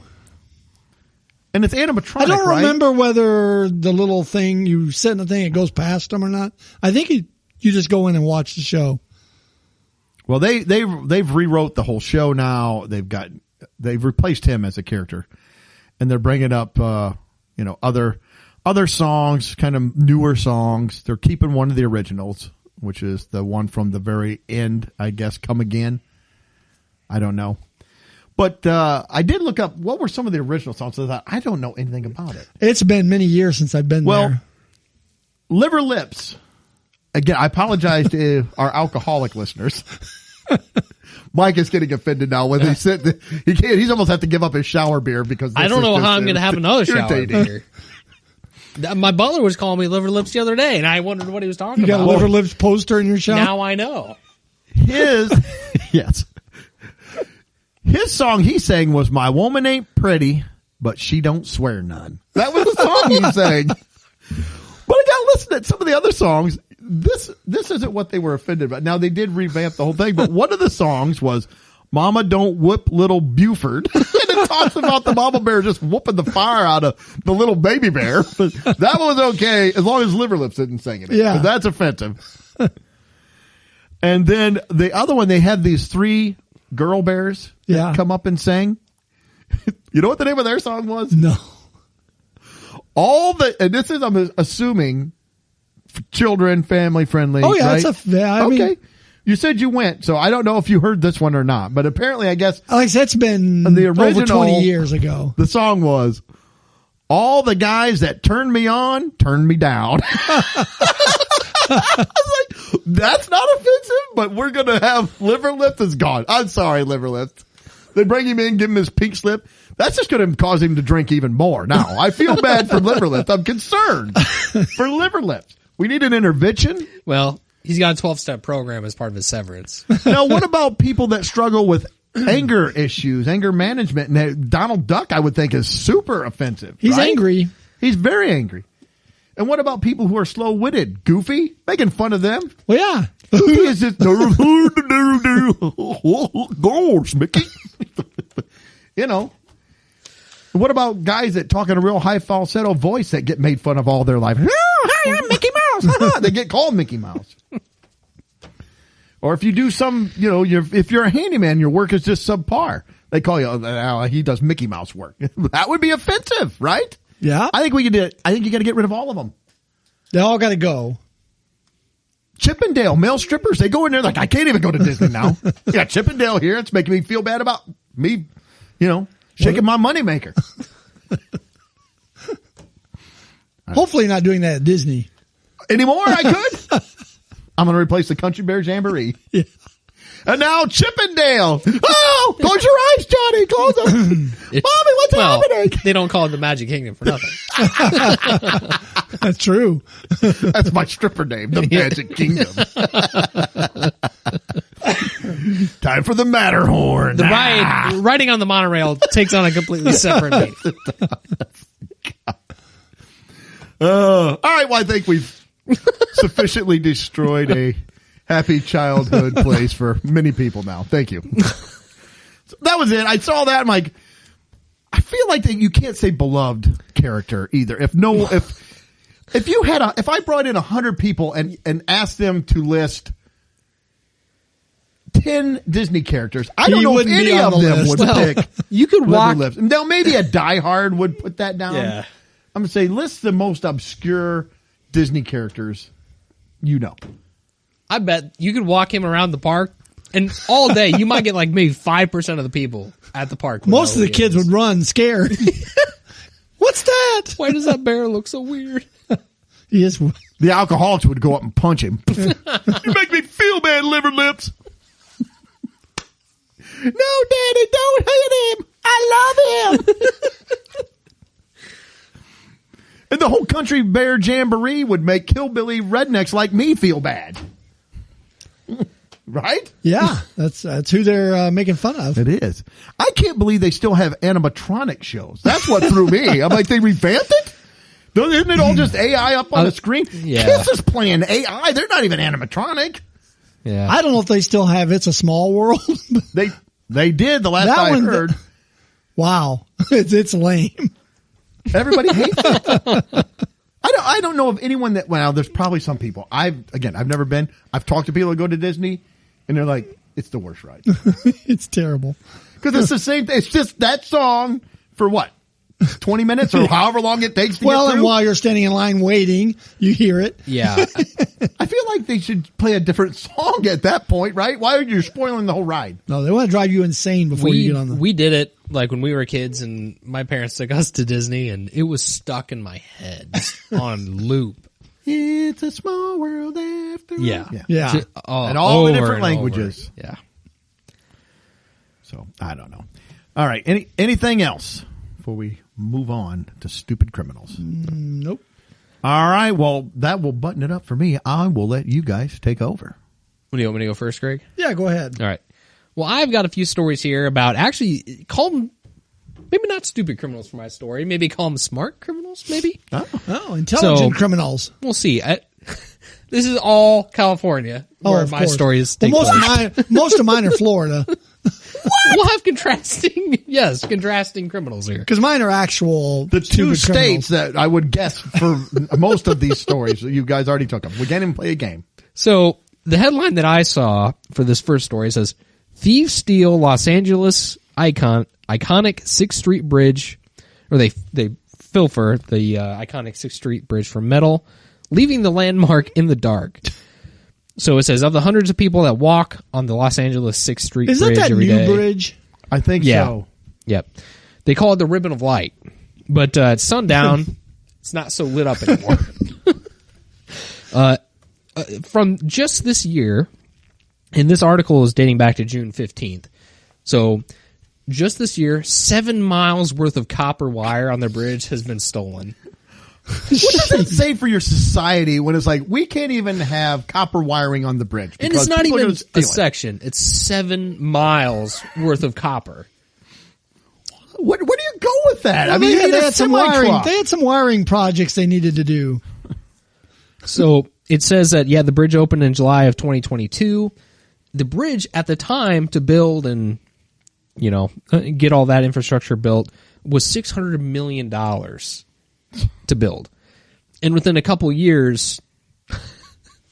And it's animatronic, I don't right? remember whether the little thing, you sit in the thing, it goes past them or not. I think you just go in and watch the show. Well, they've rewrote the whole show now. They've replaced him as a character, and they're bringing up other songs, kind of newer songs. They're keeping one of the originals, which is the one from the very end, I guess. Come Again. I don't know, but I did look up what were some of the original songs. So I thought, I don't know anything about it. It's been many years since I've been there. Liver Lips. Again, I apologize to our alcoholic listeners. Mike is getting offended now when they sit. He can't. He's almost have to give up his shower beer because I don't know how I'm going to have another shower beer. My butler was calling me liver lips the other day, and I wondered what he was talking You got about. a liver lips poster in your shower? Now I know. Yes. His song he sang was "My Woman Ain't Pretty, but She Don't Swear None." That was the song he sang. But I got to listen to some of the other songs. This isn't what they were offended about. Now, they did revamp the whole thing, but one of the songs was "Mama Don't Whip Little Buford." And it talks about the mama bear just whooping the fire out of the little baby bear. But that was okay as long as Liver Lips didn't sing it. Yeah. 'Cause that's offensive. And then the other one, they had these 3 girl bears that come up and sang. You know what the name of their song was? No. And this is, I'm assuming, children, family friendly. Oh, yeah. Right? I mean, You said you went, so I don't know if you heard this one or not. But apparently, I guess Alex, that's been the original, over 20 years ago. The song was, "All the guys that turned me on, turned me down." I was like, that's not offensive, but we're going to have Liver Lips is gone. I'm sorry, Liver Lips. They bring him in, give him his pink slip. That's just going to cause him to drink even more. Now, I feel bad for Liver Lips. I'm concerned for Liver Lips. We need an intervention. Well, he's got a 12-step program as part of his severance. Now, what about people that struggle with anger issues, anger management? And Donald Duck, I would think, is super offensive. He's right? angry. He's very angry. And what about people who are slow-witted? Goofy? Making fun of them? Well, yeah. Goofy is just, gosh, Mickey. You know. What about guys that talk in a real high falsetto voice that get made fun of all their life? Oh, hi, I'm Mickey Mouse. They get called Mickey Mouse. Or if you do some, if you're a handyman, your work is just subpar. They call you, he does Mickey Mouse work. That would be offensive, right? Yeah. I think you got to get rid of all of them. They all got to go. Chippendale, male strippers, they go in there like, I can't even go to Disney now. You got Chippendale here. It's making me feel bad about me, shaking my moneymaker. Hopefully not doing that at Disney. Anymore, I could. I'm going to replace the Country Bear Jamboree. Yeah. And now Chippendale. Oh, close your eyes, Johnny. Close them. Mommy, what's happening? They don't call it the Magic Kingdom for nothing. That's true. That's my stripper name, the Magic Kingdom. Time for the Matterhorn. The riding on the monorail takes on a completely separate meaning. All right, well, I think we've sufficiently destroyed a happy childhood place for many people now. Thank you. So that was it. I saw that. I'm like, I feel like that you can't say beloved character either. If I brought in 100 people and asked them to list 10 Disney characters, I don't know if any of them would pick. You could walk. Now maybe a diehard would put that down. Yeah. I'm gonna say list the most obscure Disney characters. I bet you could walk him around the park, and all day you might get like maybe 5% of the people at the park. Most of the kids would run scared. What's that? Why does that bear look so weird? He is. The alcoholics would go up and punch him. You make me feel bad, Liver Lips. No, Daddy, don't hit him. I love him. And the whole Country Bear Jamboree would make hillbilly rednecks like me feel bad. Right? Yeah, that's who they're making fun of. It is. I can't believe they still have animatronic shows. That's what threw me. I'm like, they revamped it? Isn't it all just AI up on the screen? Yeah. Kids is playing AI. They're not even animatronic. Yeah. I don't know if they still have It's a Small World. They did the last That I one- heard. Wow, it's lame. Everybody hates it. I don't know of anyone that, well, there's probably some people. I've never been. I've talked to people that go to Disney and they're like, it's the worst ride. It's terrible. Because it's the same thing. It's just that song for what? 20 minutes or however long it takes to get And through? while you're standing in line waiting, you hear it. Yeah. I feel like they should play a different song at that point, right? Why are you spoiling the whole ride? No, they want to drive you insane before you get on the. We did it like when we were kids, and my parents took us to Disney, and it was stuck in my head on loop. It's a small world after all. Yeah. Yeah. And all the over different and over. languages. Yeah. So I don't know. All right. Anything else before we move on to stupid criminals? Nope. All right. Well, that will button it up for me. I will let you guys take over. What do you want me to go first, Greg? Yeah, go ahead. All right. Well, I've got a few stories here about actually call them maybe not stupid criminals for my story. Maybe call them smart criminals. Maybe. Oh, intelligent criminals. We'll see. This is all California where of my course. stories Well, take place. most of mine are Florida We'll have contrasting criminals here. because mine are actual The two stupid criminals. states that I would guess for most of these stories, you guys already took them. We can't even play a game. So the headline that I saw for this first story says, "Thieves steal Los Angeles iconic 6th Street Bridge," or they pilfer the iconic 6th Street Bridge for metal, leaving the landmark in the dark. So it says, of the hundreds of people that walk on the Los Angeles 6th Street Is that Bridge that every new day. bridge? I think Yeah. so. Yep. They call it the Ribbon of Light. But at sundown, it's not so lit up anymore. From just this year, and this article is dating back to June 15th. So just this year, 7 miles worth of copper wire on the bridge has been stolen. What does that say for your society when it's like, we can't even have copper wiring on the bridge? And it's because not people are even gonna steal a it? section. It's 7 miles worth of copper. Where do you go with that? I Well, mean, they had some wiring. semi-truck. They had some wiring projects they needed to do. So it says that, the bridge opened in July of 2022. The bridge at the time to build and, get all that infrastructure built was $600 million to build. And within a couple years,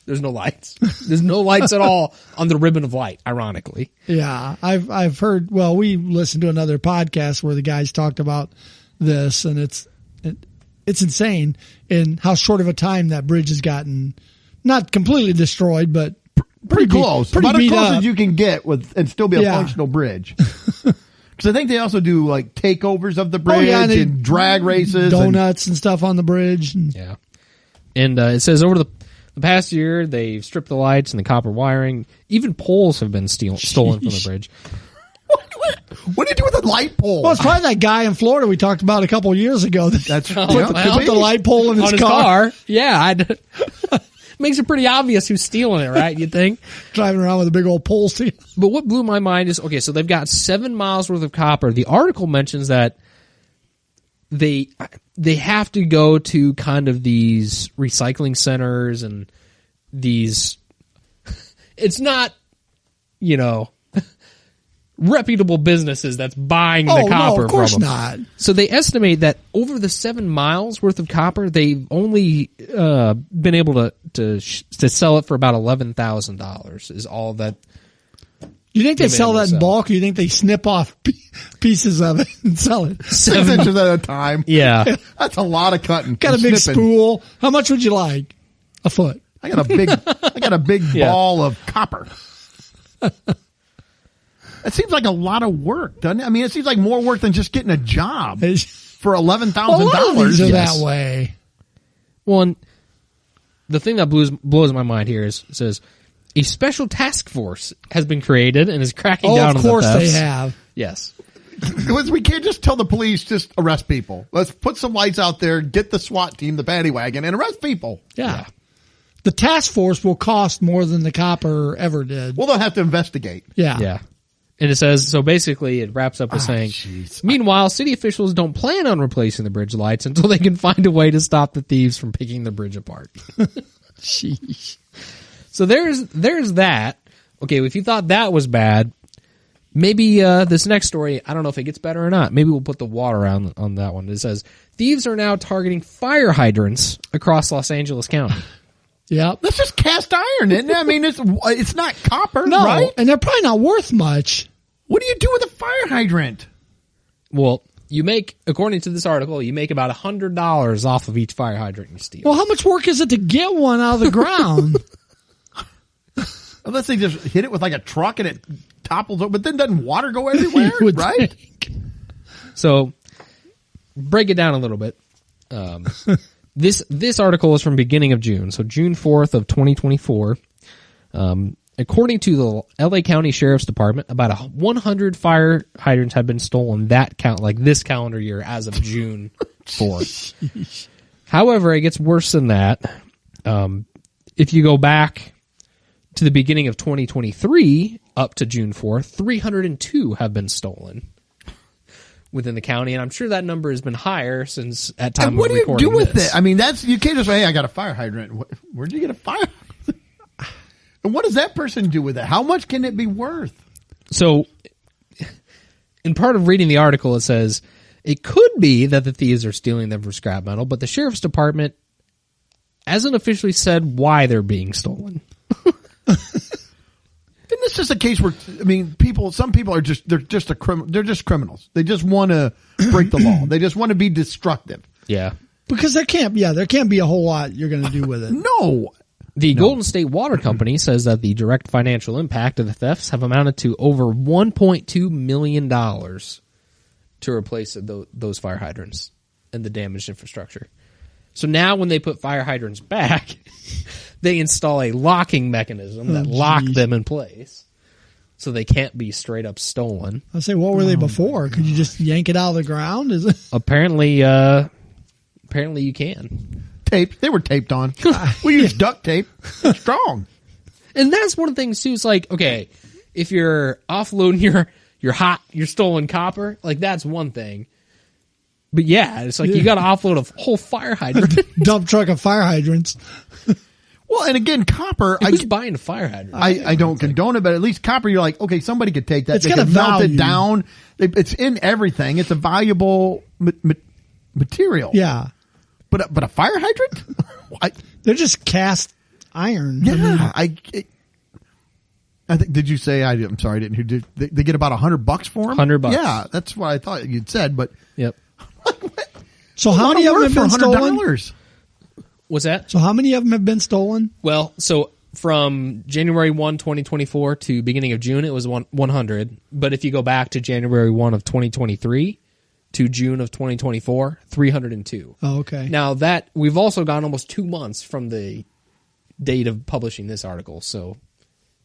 there's no lights. There's no lights at all on the Ribbon of Light, ironically. Yeah, I've heard. Well, we listened to another podcast where the guys talked about this, and it's insane in how short of a time that bridge has gotten, not completely destroyed, but pretty close. Pretty About as beat close up. as you can get with and still be a Yeah. functional bridge. Because I think they also do like takeovers of the bridge and and, they- drag races. donuts and stuff on the bridge. And Yeah. And it says over the past year, they've stripped the lights and the copper wiring. Even poles have been stolen from the bridge. What do you do with a light pole? well, it's probably that guy in Florida we talked about a couple of years ago that That's put the light pole in his, On his car. Yeah. Makes it pretty obvious who's stealing it, right? You think? driving around with a big old pole. But what blew my mind is, okay, so they've got 7 miles worth of copper. The article mentions that they have to go to kind of these recycling centers and these, it's not, reputable businesses that's buying the copper no, of course from them. not. So they estimate that over the 7 miles worth of copper, they've only been able to sell it for about $11,000 is all that. You think they They've been sell able to that in sell. bulk, or you think they snip off pieces of it and sell it? 6 inches at a time. Yeah. That's a lot of cutting. Got a and big snipping. spool. How much would you like? A foot. I got a big Yeah. ball of copper. It seems like a lot of work, doesn't it? I mean, it seems like more work than just getting a job for A lot of $11,000. these are yes. that way. Well, and the thing that blows my mind here is, it says, a special task force has been created and is cracking Oh, down of on course the they thefts. have. Yes. We can't just tell the police, just arrest people. Let's put some lights out there, get the SWAT team, the paddy wagon, and arrest people. Yeah. The task force will cost more than the copper ever did. Well, they'll have to investigate. Yeah. Yeah. And it says, so basically it wraps up with saying, jeez. meanwhile, city officials don't plan on replacing the bridge lights until they can find a way to stop the thieves from picking the bridge apart. Sheesh. So there's that. Okay, if you thought that was bad, maybe this next story, I don't know if it gets better or not. Maybe we'll put the water on that one. It says, thieves are now targeting fire hydrants across Los Angeles County. Yep. That's just cast iron, isn't it? I mean, it's not copper, No, right? and they're probably not worth much. What do you do with a fire hydrant? Well, you make, according to this article, you make about $100 off of each fire hydrant you steal. Well, how much work is it to get one out of the ground? Unless they just hit it with like a truck and it topples over, but then doesn't water go everywhere, You would right? think. So, break it down a little bit. This article is from beginning of June, so June 4th of 2024. according to the LA County Sheriff's Department, about 100 fire hydrants have been stolen this calendar year as of June 4th. However, it gets worse than that. If you go back to the beginning of 2023 up to June 4th, 302 have been stolen within the county, and I'm sure that number has been higher since at time And what of do you recording do with this. it? I mean, you can't just say, hey, I got a fire hydrant. Where'd you get a fire hydrant? And what does that person do with it? How much can it be worth? So, in part of reading the article, it says, it could be that the thieves are stealing them for scrap metal, but the sheriff's department hasn't officially said why they're being stolen. Isn't this just a case where, I mean, some people are they're just criminals. They just want to break the law. They just want to be destructive. Yeah. Because there can't be a whole lot you're going to do with it. No. The Golden State Water Company says that the direct financial impact of the thefts have amounted to over $1.2 million to replace those fire hydrants and the damaged infrastructure. So now when they put fire hydrants back, they install a locking mechanism that lock them in place so they can't be straight up stolen. I'll say, what were they before? Could you just yank it out of the ground? Is it? Apparently you can. Taped. They were taped on. We use duct tape. It's strong. And that's one of the things too. It's like, okay, if you're offloading your stolen copper, like that's one thing. But yeah, it's like you got to offload a whole fire hydrant. Dump truck of fire hydrants. Well, and again, copper. Who's buying a fire hydrant? I don't condone it, but at least copper, you're like, okay, somebody could take that. It's they got could a melt it value. down. It's in everything. It's a valuable material. Yeah. But a fire hydrant? They're just cast iron. Yeah. I think, did you say, I'm sorry, I didn't hear, they get about $100 for them? $100. Yeah, that's what I thought you'd said, but. Yep. So how many of them have been stolen? $100. What's that? So how many of them have been stolen? Well, so from January 1, 2024 to beginning of June, it was 100. But if you go back to January 1 of 2023 to June of 2024, 302. Oh, okay. Now that we've also gone almost 2 months from the date of publishing this article. So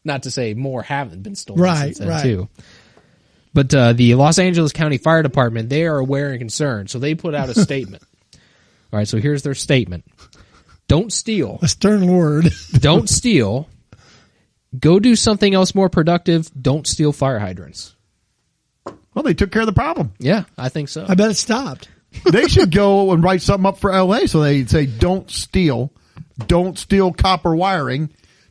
not to say more haven't been stolen since then too. But the Los Angeles County Fire Department, they are aware and concerned. So they put out a statement. All right, so here's their statement. Don't steal. A stern word. Don't steal. Go do something else more productive. Don't steal fire hydrants. Well, they took care of the problem. Yeah, I think so. I bet it stopped. They should go and write something up for LA so they say, don't steal copper wiring,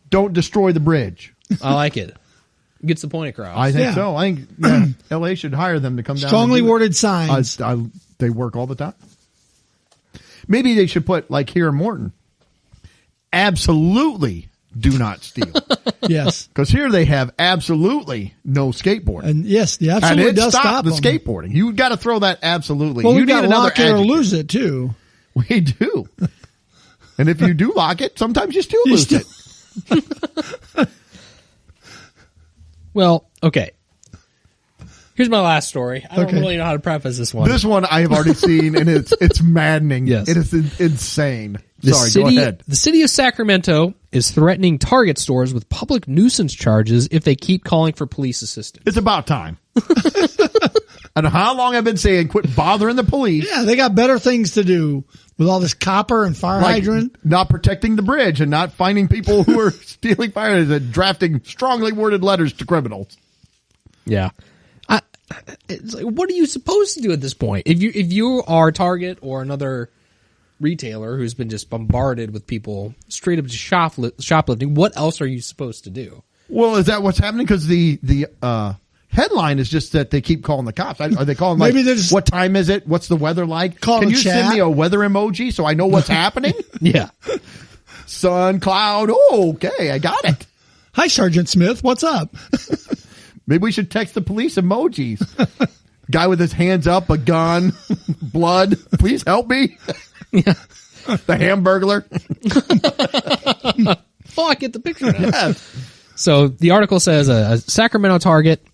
don't destroy the bridge. I like it. Gets the point across. I think Yeah. so. I think LA should hire them to come down. Strongly and do it. worded signs. They work all the time. Maybe they should put, like here in Morton, absolutely do not steal. Yes. Because here they have absolutely no skateboarding. And yes, the And absolutely it does stopped stop the them. skateboarding. You got to throw that absolutely. Well, you we've got need another lock it or adjective. lose it too. We do. And if you do lock it, sometimes you still lose it. Well, okay. Here's my last story. I don't Okay. really know how to preface this one. This one I have already seen, and it's maddening. Yes. It is insane. The Sorry, city, go ahead. The city of Sacramento is threatening Target stores with public nuisance charges if they keep calling for police assistance. It's about time. I don't know how long I've been saying quit bothering the police. Yeah, they got better things to do with all this copper and fire Like hydrant. not protecting the bridge and not finding people who are stealing fire and drafting strongly worded letters to criminals. Yeah. It's like, what are you supposed to do at this point? If you are Target or another retailer who's been just bombarded with people straight up to shoplifting, what else are you supposed to do? Well, is that what's happening? Because the headline is just that they keep calling the cops. Are they calling like, Maybe they're just- what time is it? What's the weather like? Call Can a you chat. send me a weather emoji so I know what's happening? Yeah. Sun, cloud. Oh, okay, I got it. Hi, Sergeant Smith. What's up? Maybe we should text the police emojis. Guy with his hands up, a gun, blood. Please help me. Yeah. The Hamburglar. Oh, I get the picture now. Yes. So the article says a Sacramento Target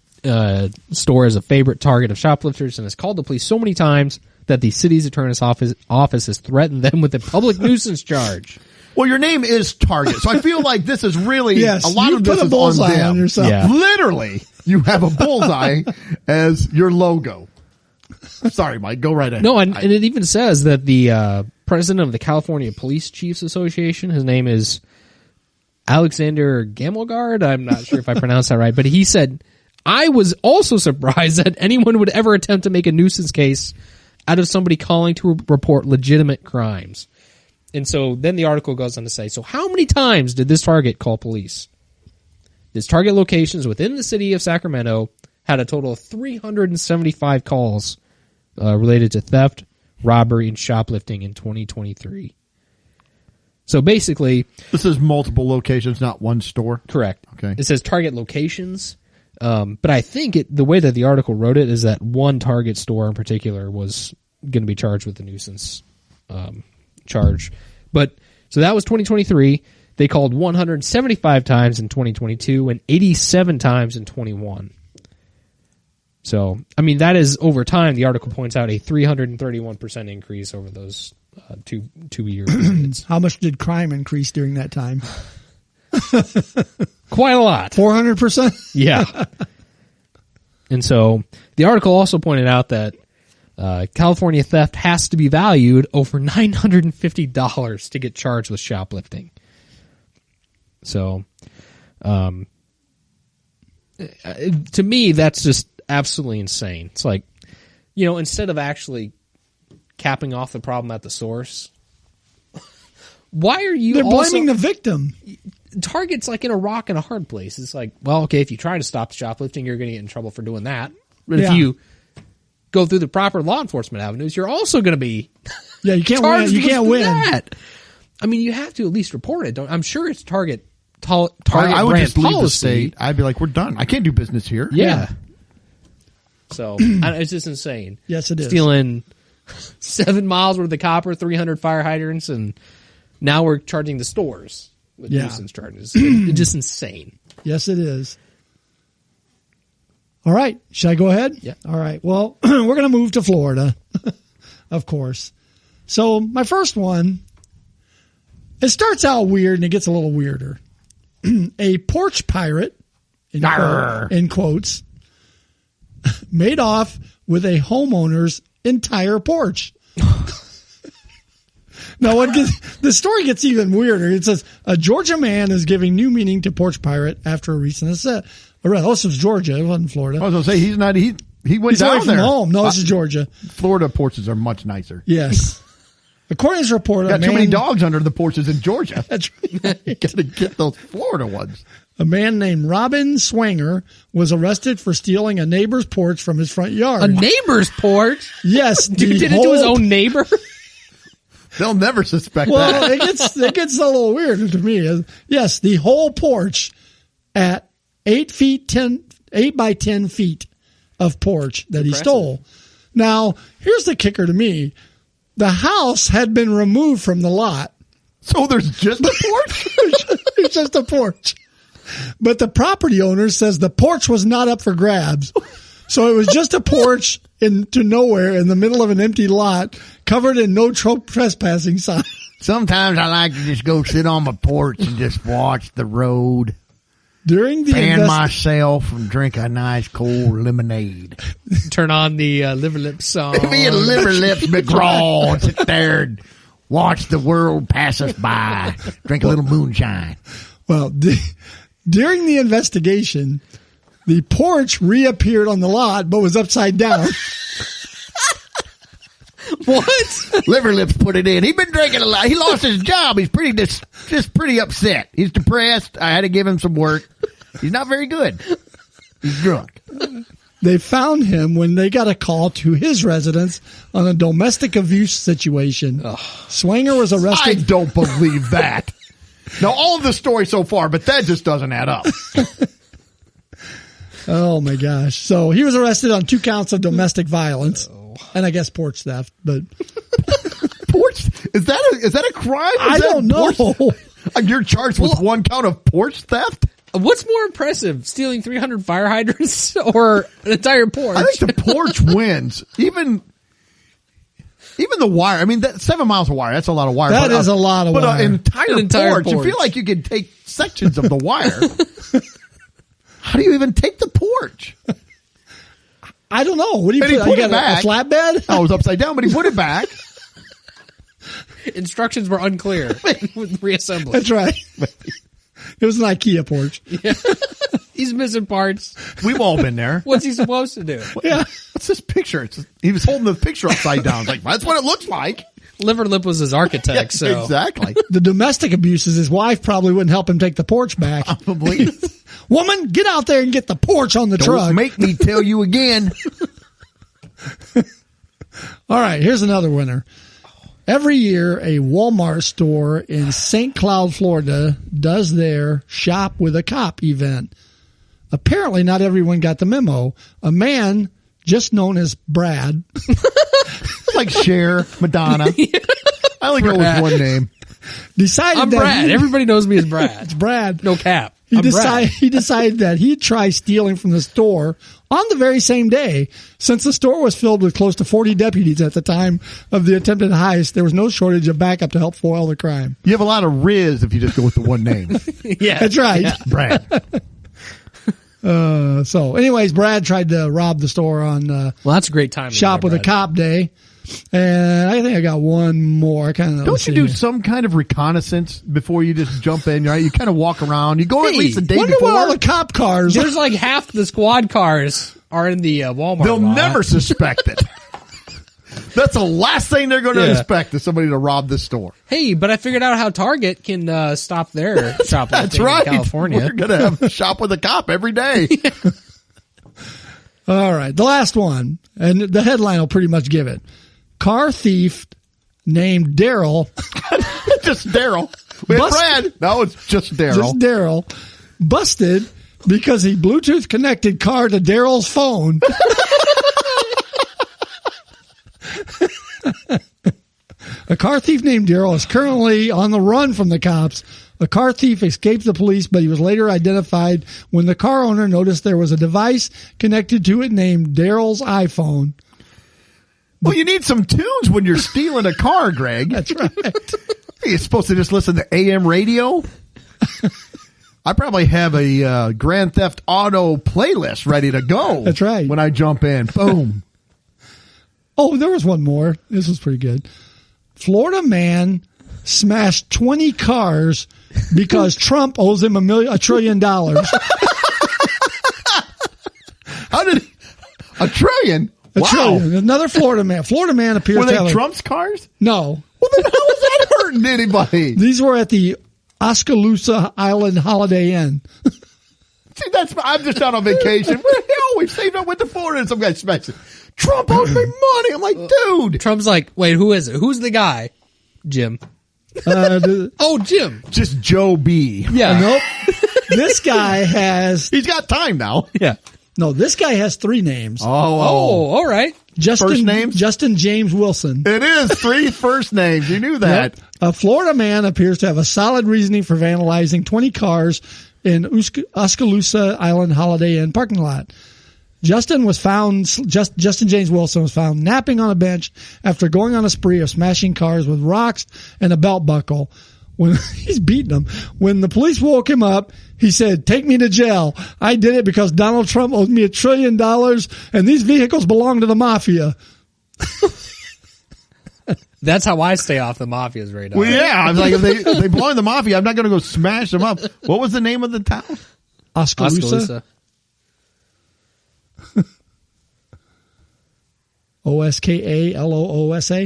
store is a favorite target of shoplifters and has called the police so many times that the city's attorney's office has threatened them with a public nuisance charge. Well, your name is Target, so I feel like this is really Yes, a lot you of this put a is bullseye on them. on yourself. Yeah. Literally, you have a bullseye as your logo. Sorry, Mike. Go right ahead. No, and it even says that the president of the California Police Chiefs Association, his name is Alexander Gamelgard. I'm not sure if I pronounced that right, but he said, I was also surprised that anyone would ever attempt to make a nuisance case out of somebody calling to report legitimate crimes. And so then the article goes on to say, so how many times did this target call police? This target locations within the city of Sacramento had a total of 375 calls related to theft, robbery, and shoplifting in 2023. So basically... This is multiple locations, not one store? Correct. Okay. It says target locations, but I think the way that the article wrote it is that one Target store in particular was going to be charged with the nuisance charge. But so that was 2023. They called 175 times in 2022 and 87 times in 21. So, I mean, that is over time. The article points out a 331% increase over those two-year periods. How much did crime increase during that time? Quite a lot. 400%? Yeah. And so the article also pointed out that California theft has to be valued over $950 to get charged with shoplifting. So, to me, that's just absolutely insane. It's like, instead of actually capping off the problem at the source, why are you They're blaming the victim. Target's like in a rock and a hard place. It's like, well, okay, if you try to stop shoplifting, you're going to get in trouble for doing that. But if you go through the proper law enforcement avenues, you're also going to be you can't win. You can't win. That. I mean, you have to at least report it. I'm sure it's Target I would brand just leave policy. the state. I'd be like, we're done. I can't do business here. Yeah. So it's just insane. Yes, it is. Stealing 7 miles worth of copper, 300 fire hydrants, and now we're charging the stores with nuisance charges. It's just insane. Yes, it is. All right. Should I go ahead? Yeah. All right. Well, we're going to move to Florida, of course. So my first one, it starts out weird and it gets a little weirder. A porch pirate, in quotes, made off with a homeowner's entire porch. Now, the story gets even weirder. It says, a Georgia man is giving new meaning to porch pirate after a recent assault. Oh, this was Georgia. It wasn't Florida. I was going to say, he went He's down away from there. home. No, this is Georgia. Florida porches are much nicer. Yes. According to this report, Got too many dogs under the porches in Georgia. That's You right. got to get those Florida ones. A man named Robin Swanger was arrested for stealing a neighbor's porch from his front yard. A neighbor's porch? Yes. Dude did it to his own neighbor? They'll never suspect Well, that. it gets a little weird to me. Yes, the whole porch at 8 by 10 feet of porch that he stole. Now, here's the kicker to me. The house had been removed from the lot. So there's just a porch? It's just a porch. But the property owner says the porch was not up for grabs. So it was just a porch into nowhere in the middle of an empty lot covered in no trespassing sign. Sometimes I like to just go sit on my porch and just watch the road. During the Fan myself and drink a nice cold lemonade. Turn on the Liver Lips song. Me and Liver Lips McGraw and sit there and watch the world pass us by. Drink a little moonshine. Well, during the investigation, the porch reappeared on the lot but was upside down. What? Liver Lips put it in. He'd been drinking a lot. He lost his job. He's pretty just pretty upset. He's depressed. I had to give him some work. He's not very good. He's drunk. They found him when they got a call to his residence on a domestic abuse situation. Swanger was I arrested. don't believe that. Now, all of the story so far, but that just doesn't add up. Oh my gosh. So he was arrested on 2 counts of domestic violence and I guess porch theft, but Porch? Is that a crime? I don't know. You're charged with 1 count of porch theft? What's more impressive, stealing 300 fire hydrants or an entire porch? I think the porch wins. Even Even the wire. I mean, 7 miles of wire. That's a lot of wire. That is a lot of but wire. An entire porch. You porch. feel like you could take sections of the wire. How do you even take the porch? I don't know. What do you And he put? put You it got back. a flatbed? Oh, it was upside down, but he put it back. Instructions were unclear with reassembly. That's right. It was an IKEA porch. He's missing parts. We've all been there. What's he supposed to do? Yeah. What's this picture? He was holding the picture upside down. It's like, that's what it looks like. Liver Lip was his architect, so Exactly. The domestic abuse is his wife probably wouldn't help him take the porch back. Probably. Woman, get out there and get the porch on the truck. Don't make me tell you again. All right, here's another winner. Every year, a Walmart store in St. Cloud, Florida, does their Shop with a Cop event. Apparently, not everyone got the memo. A man, just known as Brad, Like Cher, Madonna. I only go with one name. decided I'm that Brad. Everybody knows me as Brad. it's Brad. No cap. He I'm Brad. decided that he'd try stealing from the store on the very same day. Since the store was filled with close to 40 deputies at the time of the attempted heist, there was no shortage of backup to help foil the crime. You have a lot of Riz if you just go with the one name. Yeah, That's right. Brad. So anyways, Brad tried to rob the store on Well, that's a great time. Shop with a Cop Day. And I think I got one more. Don't you do some kind of reconnaissance before you just jump in, right? You kind of walk around. You go at Hey, least a day Wonder before. what all the cop cars. There's like half the squad cars are in the Walmart. They'll lot. never suspect it. That's the last thing they're going to Yeah. expect is somebody to rob the store. Hey, but I figured out how Target can stop their shoplifting That's right. in California. We're going to have a Shop with a Cop every day. All right, the last one, and the headline will pretty much give it. Car thief named Daryl, Just Daryl. We had Bust- Brad. No, it's just Daryl. just Daryl, busted because he Bluetooth connected car to Daryl's phone. A car thief named Daryl is currently on the run from the cops. The car thief escaped the police, but he was later identified when the car owner noticed there was a device connected to it named Daryl's iPhone. Well, you need some tunes when you're stealing a car, Greg. That's right. You're supposed to just listen to AM radio. I probably have a Grand Theft Auto playlist ready to go. That's right. When I jump in, boom. Oh, there was one more. This was pretty good. Florida man smashed 20 cars because Trump owes him $1 trillion. How did a trillion? A Wow. trillion. Another Florida man. Florida man appears Were to have they a- Trump's cars? No. Well, then how is that hurting anybody? These were at the Oskaloosa Island Holiday Inn. See, I'm just out on vacation. We've saved up with the Florida and some guy smashed it. Trump owes me money. I'm like, dude. Trump's like, wait, who is it? Who's the guy? Jim. Oh, Jim. Just Joe B. Yeah. Nope. This guy has He's got time now. Yeah. this guy has 3 names. Oh, all right. Justin, first names? Justin James Wilson. It is 3 first names. You knew that. Yep. A Florida man appears to have a solid reasoning for vandalizing 20 cars in Oskaloosa Island Holiday Inn parking lot. Justin James Wilson was found napping on a bench after going on a spree of smashing cars with rocks and a belt buckle. When he's beating them, when the police woke him up, he said, "Take me to jail. I did it because Donald Trump owes me $1 trillion, and these vehicles belong to the mafia." That's how I stay off the mafia's radar. Well, yeah. I was like, if they belong to the mafia, I'm not going to go smash them up. What was the name of the town? Oskaloosa. Oskaloosa. Oskaloosa.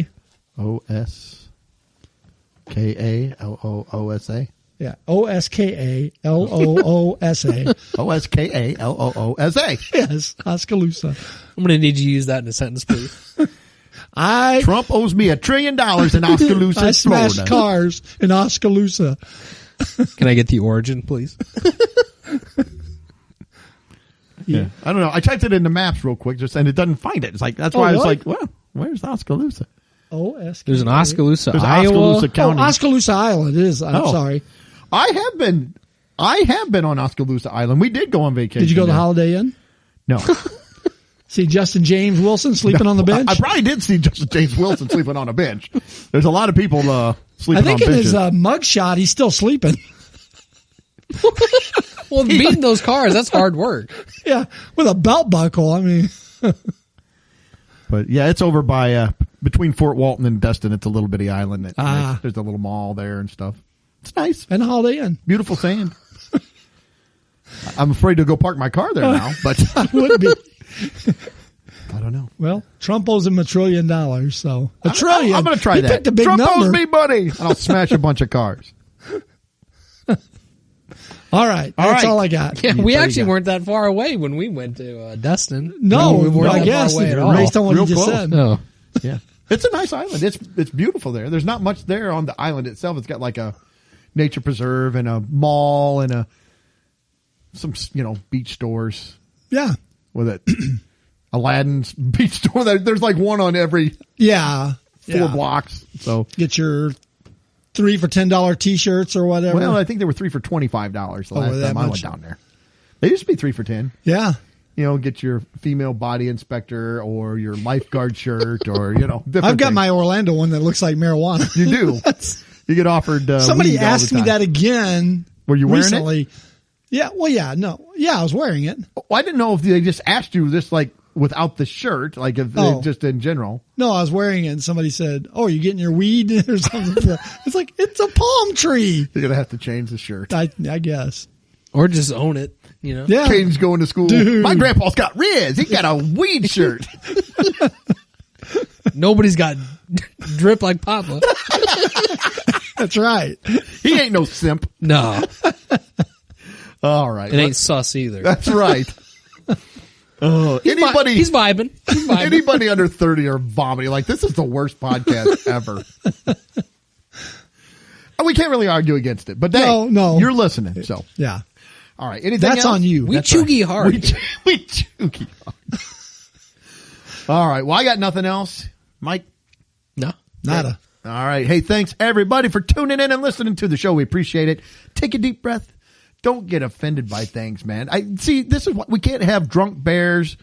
Oskalosa. Yeah, Oskaloosa. Oskalosa. Yes, Oskaloosa. I'm going to need you to use that in a sentence, please. Trump owes me $1 trillion in Oskaloosa, I smashed Florida. cars in Oskaloosa. Can I get the origin, please? Yeah. I don't know. I typed it in the maps real quick, and it doesn't find it. It's like that's why I was really? like, well, where's Oskaloosa? Oskaloosa. There's an Oskaloosa, There's Iowa. Oskaloosa County. Oskaloosa Island. It is. I'm Oh. sorry. I have been on Oskaloosa Island. We did go on vacation. Did you go to the there. Holiday Inn? No. See Justin James Wilson sleeping on the bench? I probably did see Justin James Wilson sleeping on a bench. There's a lot of people sleeping on benches. I think in his mugshot, he's still sleeping. Well, beating those cars, that's hard work. Yeah, with a belt buckle. I mean. But, yeah, it's over by between Fort Walton and Destin. It's a little bitty island. There's a little mall there and stuff. It's nice. And Holiday Inn. Beautiful sand. I'm afraid to go park my car there now, but Would be. I don't know. Well, Trump owes him $1 trillion, so a trillion. I'm going to try he that. Picked a big Trump number. owes me money, and I'll smash a bunch of cars. All right, that's all I got. Yeah, we actually weren't that far away when we went to Destin. No, we weren't I that guess far away at all. based on what Real you just close. said. No. Yeah, it's a nice island. It's beautiful there. There's not much there on the island itself. It's got like a nature preserve and a mall and some beach stores Yeah, with it. Aladdin's beach store. There's like one on every yeah. 4 blocks. So Get your 3 for $10 T-shirts or whatever. well, I think they were 3 for $25 the last that time I went much? down there. They used to be 3 for $10. Yeah. Get your female body inspector or your lifeguard shirt or, different I've got things. my Orlando one that looks like marijuana. You do. You get offered Somebody weed all the asked me time. that again. Were you wearing recently. it? Yeah. Well, yeah. No. Yeah, I was wearing it. Well, I didn't know if they just asked you this like without the shirt, like if they just in general. No, I was wearing it, and somebody said, "Oh, are you getting your weed or something?" It's like it's a palm tree. You're gonna have to change the shirt. I guess. Or just own it, Yeah. Caden's going to school. Dude. My grandpa's got Riz. He got a weed shirt. Nobody's got drip like Papa. That's right. He ain't no simp. No. All right. It ain't sus either. That's right. Anybody He's vibing. He's vibing. anybody under 30 are vomiting. Like, this is the worst podcast ever. We can't really argue against it, but No. you're listening. So, Yeah. all right. Anything That's else? on you. We That's choogy hard. We chooky hard. All right. Well, I got nothing else. Mike? No. Nada. All right. Hey, thanks everybody for tuning in and listening to the show. We appreciate it. Take a deep breath. Don't get offended by things, man. This is what we can't have drunk bears,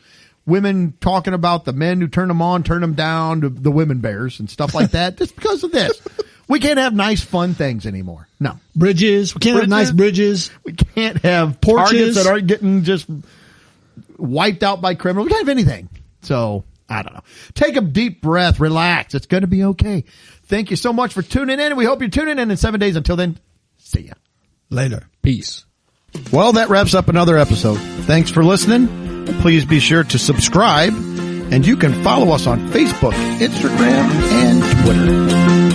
women talking about the men who turn them on, turn them down, to the women bears and stuff like that. Just because of this, we can't have nice, fun things anymore. No, Bridges. We can't have nice bridges. we can't have Porches. targets that aren't getting just wiped out by criminals. We can't have anything. So I don't know. Take a deep breath. Relax. It's going to be okay. Thank you so much for tuning in, and we hope you're tuning in 7 days. Until then, see ya. Later. Peace. Well, that wraps up another episode. Thanks for listening. Please be sure to subscribe, and you can follow us on Facebook, Instagram, and Twitter.